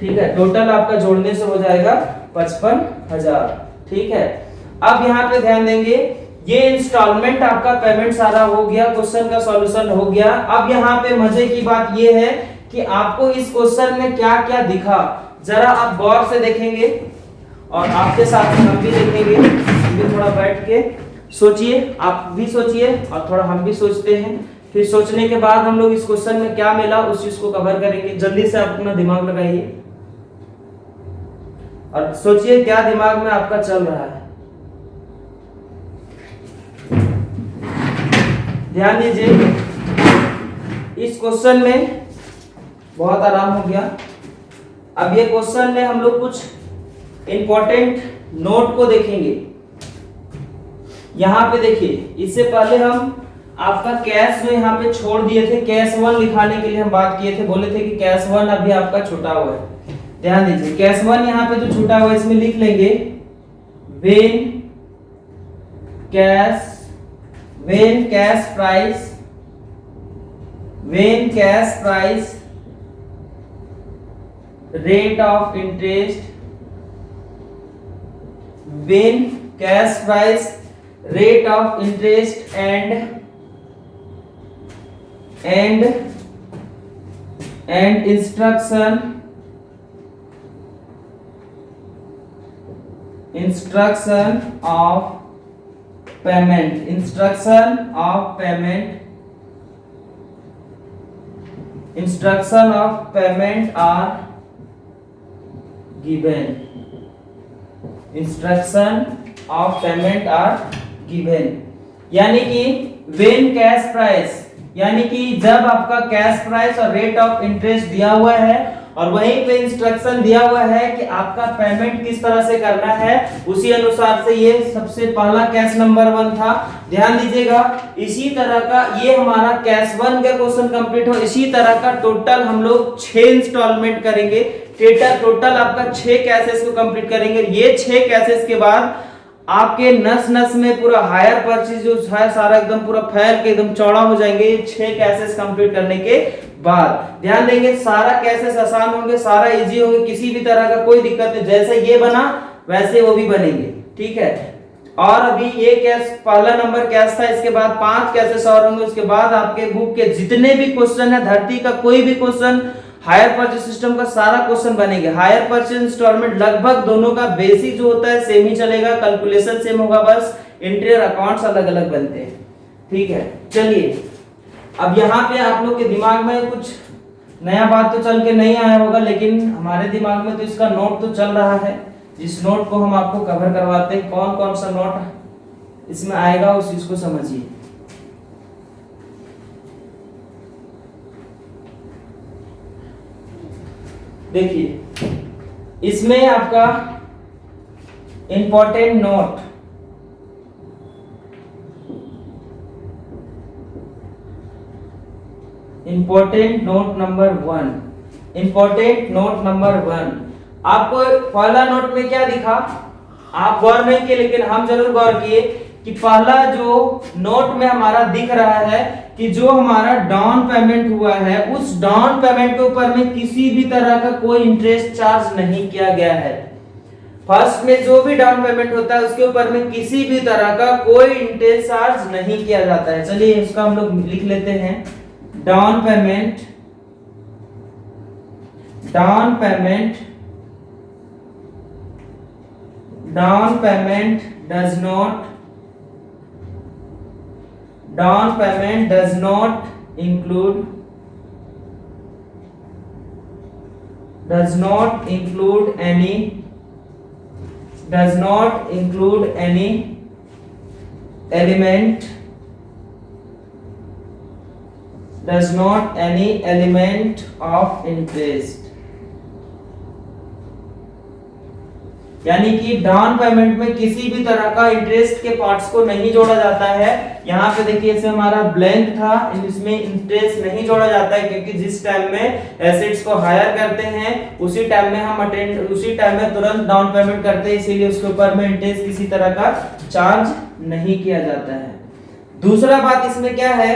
ठीक है, टोटल आपका जोड़ने से हो जाएगा 55,000। ठीक है, अब यहाँ पे ध्यान देंगे, ये इंस्टॉलमेंट आपका पेमेंट सारा हो गया, क्वेश्चन का सॉल्यूशन हो गया। अब यहाँ पे मजे की बात ये है कि आपको इस क्वेश्चन में क्या क्या दिखा, जरा आप गौर से देखेंगे और आपके साथ हम भी देखेंगे। भी थोड़ा बैठ के सोचिए, आप भी सोचिए और थोड़ा हम भी सोचते हैं। फिर सोचने के बाद हम लोग इस क्वेश्चन में क्या मिला उस चीज को कवर करेंगे। जल्दी से आप अपना दिमाग लगाइए और सोचिए क्या दिमाग में आपका चल रहा है। ध्यान दीजिए, इस क्वेश्चन में बहुत आराम हो गया। अब ये क्वेश्चन में हम लोग कुछ इंपॉर्टेंट नोट को देखेंगे। यहां पे देखिए, इससे पहले हम आपका कैश जो यहाँ पे छोड़ दिए थे, कैश 1 लिखाने के लिए हम बात किए थे, बोले थे कि कैश 1 अभी आपका छूटा हुआ है। ध्यान दीजिए, कैश 1 यहाँ पे जो छूटा हुआ है इसमें लिख लेंगे when cash price rate of interest, when cash price rate of interest and instruction of payment are given। यानी कि when cash price, यानी कि जब आपका कैश प्राइस और रेट ऑफ इंटरेस्ट दिया हुआ है और वहीं पे इंस्ट्रक्शन दिया हुआ है कि आपका पेमेंट किस तरह से करना है, उसी अनुसार से ये सबसे पहला केस नंबर 1 था। ध्यान दीजिएगा, इसी तरह का ये हमारा केस 1 का क्वेश्चन कंप्लीट हो, इसी तरह का टोटल हम लोग 6 इंस्टॉलमेंट करेंगे। टोटल आपका 6 केसेस को कंप्लीट करेंगे। ये 6 केसेस के बाद आपके नस नस में पूरा हायर परचेज जो है सारा एकदम पूरा फैल के एकदम चौड़ा हो जाएंगे 6 केसेस कंप्लीट करने के बाद। ध्यान देंगे, सारा केसेस आसान होंगे, सारा इजी होंगे, किसी भी तरह का कोई दिक्कत नहीं। जैसे ये बना वैसे वो भी बनेंगे, ठीक है। और अभी ये केस पहला नंबर केस था, इसके बाद 5 केसेस और होंगे। उसके बाद आपके बुक के जितने भी क्वेश्चन है, धरती का कोई भी क्वेश्चन, हायर परचेज सिस्टम का सारा क्वेश्चन बनेंगे। हायर परचेज इंस्टॉलमेंट लगभग दोनों का बेसिक जो होता है सेम ही चलेगा, कैलकुलेशन सेम होगा, बस एंट्री और अकाउंट्स अलग अलग बनते हैं, ठीक है। चलिए, अब यहाँ पे आप लोग के दिमाग में कुछ नया बात तो चल के नहीं आया होगा, लेकिन हमारे दिमाग में तो इसका नोट तो चल रहा है, जिस नोट को हम आपको कवर करवाते हैं। कौन कौन सा नोट इसमें आएगा उस चीज को समझिए। देखिए, इसमें आपका important note, important note number 1 आपको पहला नोट में क्या दिखा, आप गौर नहीं किए, लेकिन हम जरूर गौर किए कि पहला जो नोट में हमारा दिख रहा है कि जो हमारा डाउन पेमेंट हुआ है, उस डाउन पेमेंट के ऊपर में किसी भी तरह का कोई इंटरेस्ट चार्ज नहीं किया गया है। फर्स्ट में जो भी डाउन पेमेंट होता है उसके ऊपर में किसी भी तरह का कोई इंटरेस्ट चार्ज नहीं किया जाता है। चलिए इसका हम लोग लिख लेते हैं, down payment does not include any element of interest। यानी कि डाउन पेमेंट में किसी भी तरह का इंटरेस्ट के पार्ट्स को नहीं जोड़ा जाता है। यहाँ पे देखिए इसे हमारा ब्लैंक था, इसमें इंटरेस्ट नहीं जोड़ा जाता है, क्योंकि जिस टाइम में एसेट्स को हायर करते हैं उसी टाइम में तुरंत डाउन पेमेंट करते हैं, इसीलिए उसके ऊपर में इंटरेस्ट किसी तरह का चार्ज नहीं किया जाता है। दूसरा बात इसमें क्या है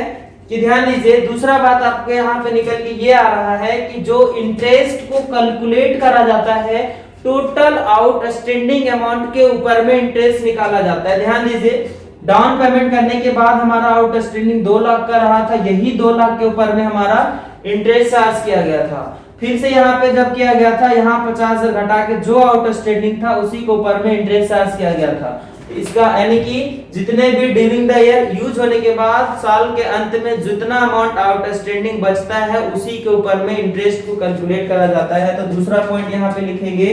कि ध्यान दीजिए, दूसरा बात आपके यहाँ पे निकल के ये आ रहा है कि जो इंटरेस्ट को कैलकुलेट करा जाता है, टोटल आउटस्टैंडिंग अमाउंट के ऊपर में इंटरेस्ट निकाला जाता है। ध्यान दीजिए, डाउन पेमेंट करने के बाद हमारा आउटस्टैंडिंग 2 लाख का रहा था, यही 2 लाख के ऊपर में हमारा इंटरेस्ट चार्ज किया गया था। फिर से यहाँ पे जब किया गया था, यहाँ 50,000 घटा के जो आउटस्टैंडिंग था उसी के ऊपर में इंटरेस्ट चार्ज किया गया था। इसका यानी कि जितने भी ड्यूरिंग द ईयर यूज होने के बाद साल के अंत में जितना अमाउंट आउटस्टैंडिंग बचता है उसी के ऊपर में इंटरेस्ट को कैलकुलेट करा जाता है। तो दूसरा पॉइंट यहाँ पे लिखेंगे,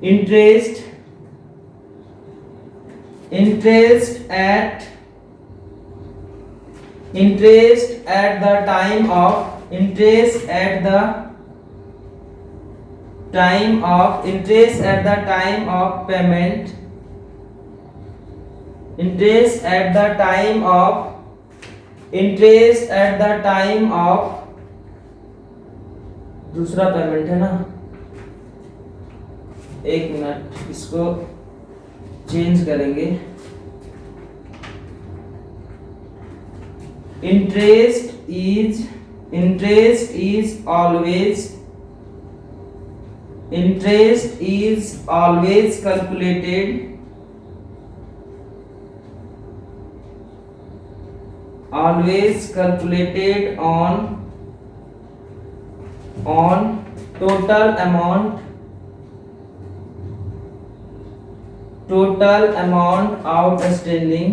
interest at the time of interest at the time of payment, interest at the time of दूसरा पेमेंट है ना, एक मिनट इसको चेंज करेंगे। Interest is always calculated on total amount outstanding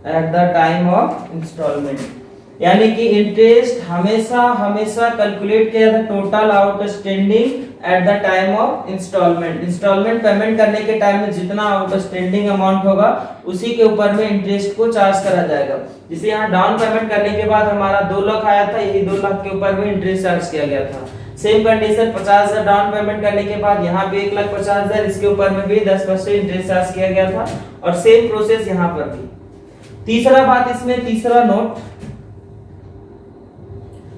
at the time of installment, यानी कि interest हमेशा calculate किया था total outstanding at the time of installment payment करने के टाइम में जितना आउटस्टैंडिंग अमाउंट होगा उसी के ऊपर में इंटरेस्ट को चार्ज करा जाएगा। जैसे यहाँ डाउन पेमेंट करने के बाद हमारा 2 लाख आया था, यही 2 लाख के ऊपर में इंटरेस्ट चार्ज किया गया था। सेम कंडीशन 50,000 डाउन पेमेंट करने के बाद यहाँ पे 1,50,000 इसके ऊपर में भी 10% इंटरेस्ट चार्ज किया गया था, और सेम प्रोसेस यहाँ पर भी। तीसरा बात इसमें, तीसरा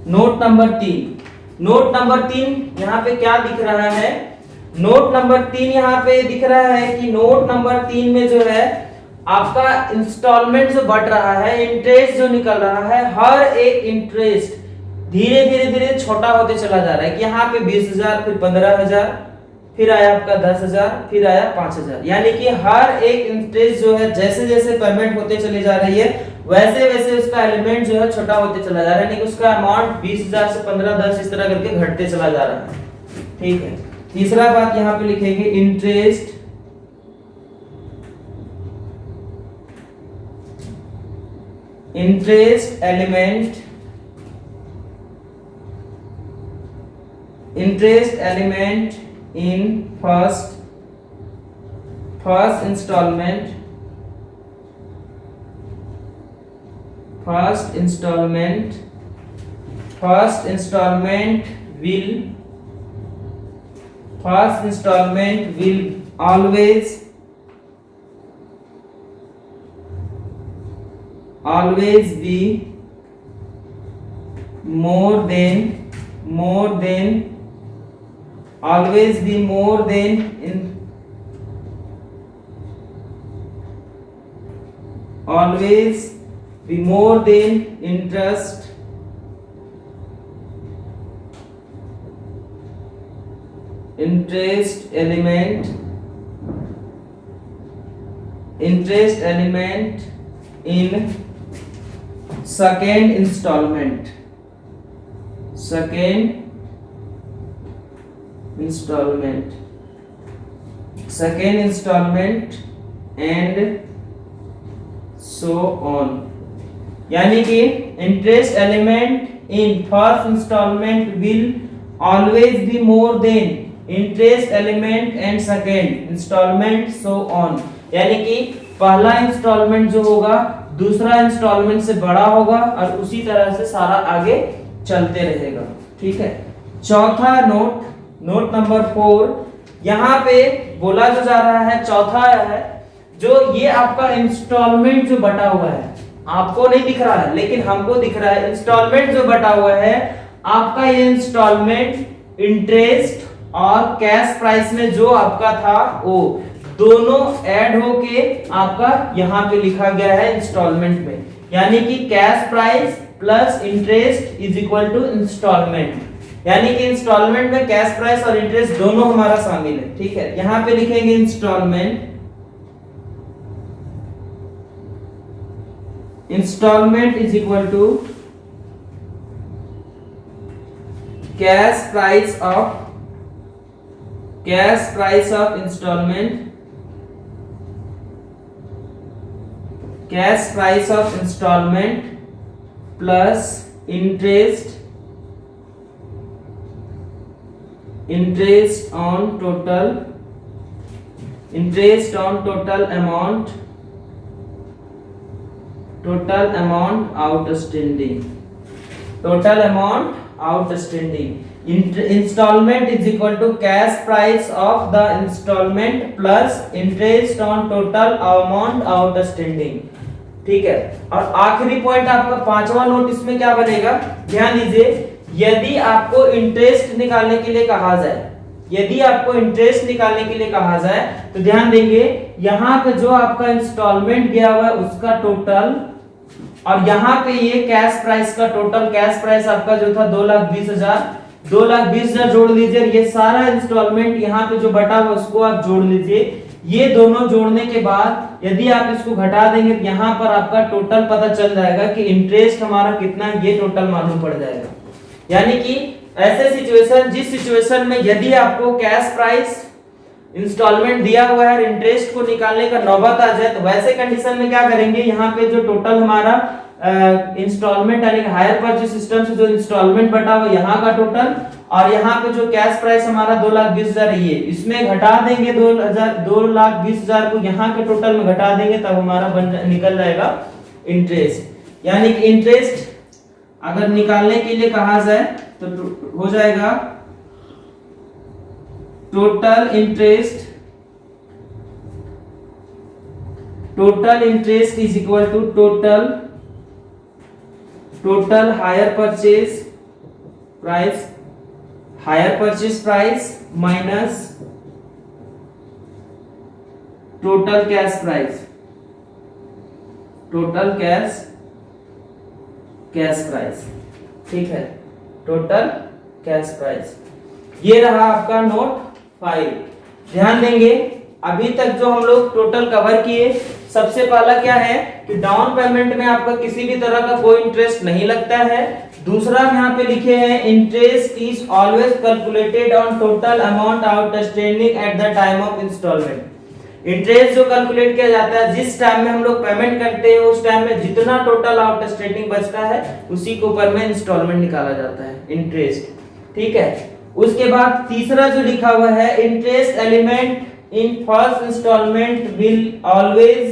नोट नंबर 3 यहाँ पे क्या दिख रहा है, नोट नंबर 3 यहाँ पे दिख रहा है कि नोट नंबर 3 में जो है आपका इंस्टॉलमेंट जो बढ़ रहा है, इंटरेस्ट जो निकल रहा है, हर एक इंटरेस्ट धीरे छोटा होते चला जा रहा है कि यहाँ पे 20,000, फिर 15,000, फिर आया आपका 10,000, फिर आया 5,000, यानी कि हर एक इंटरेस्ट जो है जैसे पेमेंट होते चली जा रही है वैसे उसका एलिमेंट जो है छोटा होते चला जा रहा है, यानी कि उसका अमाउंट 20,000 से 15, 10 इस तरह करके घटते चला जा रहा है। ठीक है, तीसरा बात यहाँ पे लिखेंगे, interest element in first installment will always be more than interest element in second installment and so on, यानी कि interest element in first installment will always be more than interest element and second installment so on, यानी कि पहला instalment जो होगा दूसरा instalment से बड़ा होगा और उसी तरह से सारा आगे चलते रहेगा। ठीक है, चौथा नोट नंबर 4, यहाँ पे बोला जो जा रहा है, चौथा है जो ये आपका इंस्टॉलमेंट जो बटा हुआ है, आपको नहीं दिख रहा है लेकिन हमको दिख रहा है, इंस्टॉलमेंट जो बटा हुआ है आपका, ये इंस्टॉलमेंट इंटरेस्ट और कैश प्राइस में जो आपका था वो दोनों ऐड होके आपका यहाँ पे लिखा गया है इंस्टॉलमेंट में, यानी कि cash price plus interest is equal to installment, यानी कि इंस्टॉलमेंट में कैश प्राइस और इंटरेस्ट दोनों हमारा शामिल है। ठीक है, यहाँ पे लिखेंगे installment, installment is equal to cash price of installment, cash price of installment plus interest on total amount outstanding. Installment is equal to cash price of the installment plus interest on total amount outstanding. ठीक है, और आखिरी point आपका पांचवा note इसमें क्या बनेगा, ध्यान दीजिए, यदि आपको इंटरेस्ट निकालने के लिए कहा जाए, तो ध्यान देंगे यहाँ पे जो आपका इंस्टॉलमेंट गया हुआ है उसका टोटल, और यहाँ पे ये कैश प्राइस का टोटल, कैश प्राइस आपका जो था 2,20,000 जोड़ लीजिए, ये सारा इंस्टॉलमेंट यहाँ पे जो बटा हुआ उसको आप जोड़ लीजिए। ये दोनों जोड़ने के बाद यदि आप इसको घटा देंगे तो यहाँ पर आपका टोटल पता चल जाएगा कि इंटरेस्ट हमारा कितना है, ये टोटल मालूम पड़ जाएगा। यानी कि ऐसे सिचुएशन, जिस सिचुएशन में यदि आपको कैश प्राइस इंस्टॉलमेंट दिया हुआ है, इंटरेस्ट को निकालने का नौबत आ जाए, तो वैसे कंडीशन में क्या करेंगे, यहाँ पे जो टोटल हमारा इंस्टॉलमेंट यानी हायर परचेज सिस्टम से जो इंस्टॉलमेंट बटा हुआ यहाँ का टोटल, और यहाँ पे जो कैश प्राइस हमारा 2,20,000 है, ये इसमें घटा देंगे 2,20,000 को यहाँ के टोटल में घटा देंगे, तब हमारा निकल जाएगा इंटरेस्ट। यानी कि इंटरेस्ट अगर निकालने के लिए कहा जाए तो हो जाएगा total interest is equal to total hire purchase price minus total cash price, ठीक है, टोटल कैश प्राइस। ये रहा आपका नोट 5। ध्यान देंगे, अभी तक जो हम लोग टोटल कवर किए, सबसे पहला क्या है कि डाउन पेमेंट में आपका किसी भी तरह का कोई इंटरेस्ट नहीं लगता है। दूसरा यहाँ पे लिखे हैं interest is always calculated on total amount outstanding at the time of installment. Interest जो कैलकुलेट किया जाता है जिस टाइम में हम लोग पेमेंट करते हैं, उस टाइम में जितना टोटल आउटस्टैंडिंग बचता है उसी के ऊपर में इंस्टॉलमेंट निकाला जाता है, इंटरेस्ट। ठीक है, उसके बाद तीसरा जो लिखा हुआ है, interest element in first installment will always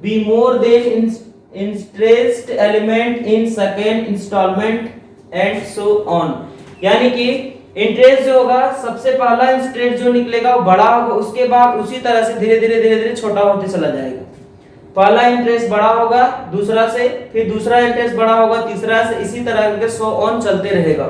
be more than interest element in second installment and so on। यानी कि इंटरेस्ट जो होगा, सबसे पहला इंटरेस्ट जो निकलेगा वो बड़ा होगा, उसके बाद उसी तरह से धीरे धीरे छोटा होते चला जाएगा। पहला इंटरेस्ट बड़ा होगा दूसरा से, फिर दूसरा इंटरेस्ट बड़ा होगा तीसरा से, इसी तरह करके सो ऑन चलते रहेगा।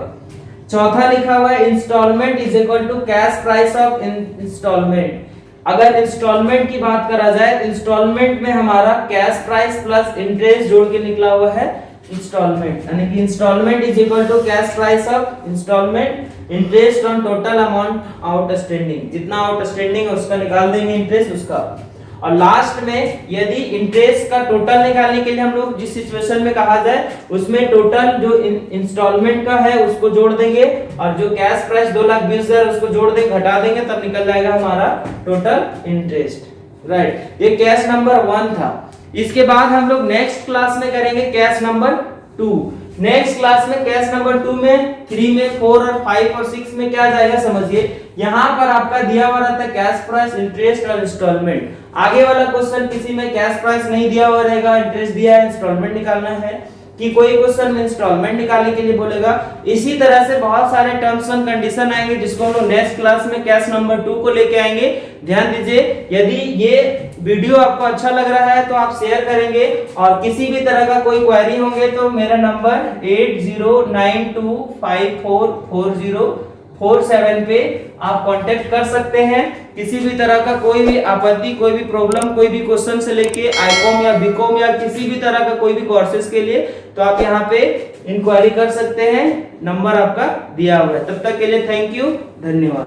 चौथा लिखा हुआ है installment is equal to cash price of installment. अगर इंस्टॉलमेंट की बात करा जाए तो इंस्टॉलमेंट में हमारा कैश प्राइस प्लस इंटरेस्ट जोड़ के निकला हुआ है इंस्टॉलमेंट, यानी कि installment is equal to cash price of installment interest on total amount outstanding, जितना आउटस्टैंडिंग है उसका निकाल देंगे इंटरेस्ट उसका। और लास्ट में यदि इंटरेस्ट का टोटल निकालने के लिए हम लोग जिस सिचुएशन में कहा जाए, उसमें टोटल जो इंस्टॉलमेंट का है उसको जोड़ देंगे, और जो कैश प्राइस 2,20,000 उसको जोड़ देंगे, घटा देंगे, तब निकल जाएगा हमारा टोटल इंटरेस्ट। राइट, ये कैश नंबर 1 था। इसके बाद हम लोग नेक्स्ट क्लास में करेंगे कैश नंबर 2। नेक्स्ट क्लास में कैश नंबर 2 में 3 में 4 और 5 और 6 में क्या जाएगा समझिए। यहाँ पर आपका दिया हुआ रहता है कैश प्राइस, इंटरेस्ट और इंस्टॉलमेंट। आगे वाला क्वेश्चन किसी में कैश प्राइस नहीं दिया हुआ रहेगा, इंटरेस्ट दिया है, इंस्टॉलमेंट निकालना है, कि कोई क्वेश्चन में इंस्टॉलमेंट निकालने के लिए बोलेगा। इसी तरह से बहुत सारे टर्म्स एंड कंडीशन आएंगे जिसको हम लोग नेक्स्ट क्लास में कैश नंबर 2 को लेके आएंगे। ध्यान दीजिए, यदि ये वीडियो आपको अच्छा लग रहा है तो आप शेयर करेंगे, और किसी भी तरह का कोई क्वेरी होंगे तो मेरा नंबर 80925440 47 पे आप कांटेक्ट कर सकते हैं। किसी भी तरह का कोई भी आपत्ति, कोई भी प्रॉब्लम, कोई भी क्वेश्चन से लेके आईकॉम या बीकॉम या किसी भी तरह का कोई भी कोर्सेज के लिए तो आप यहाँ पे इंक्वायरी कर सकते हैं। नंबर आपका दिया हुआ है। तब तक के लिए थैंक यू, धन्यवाद।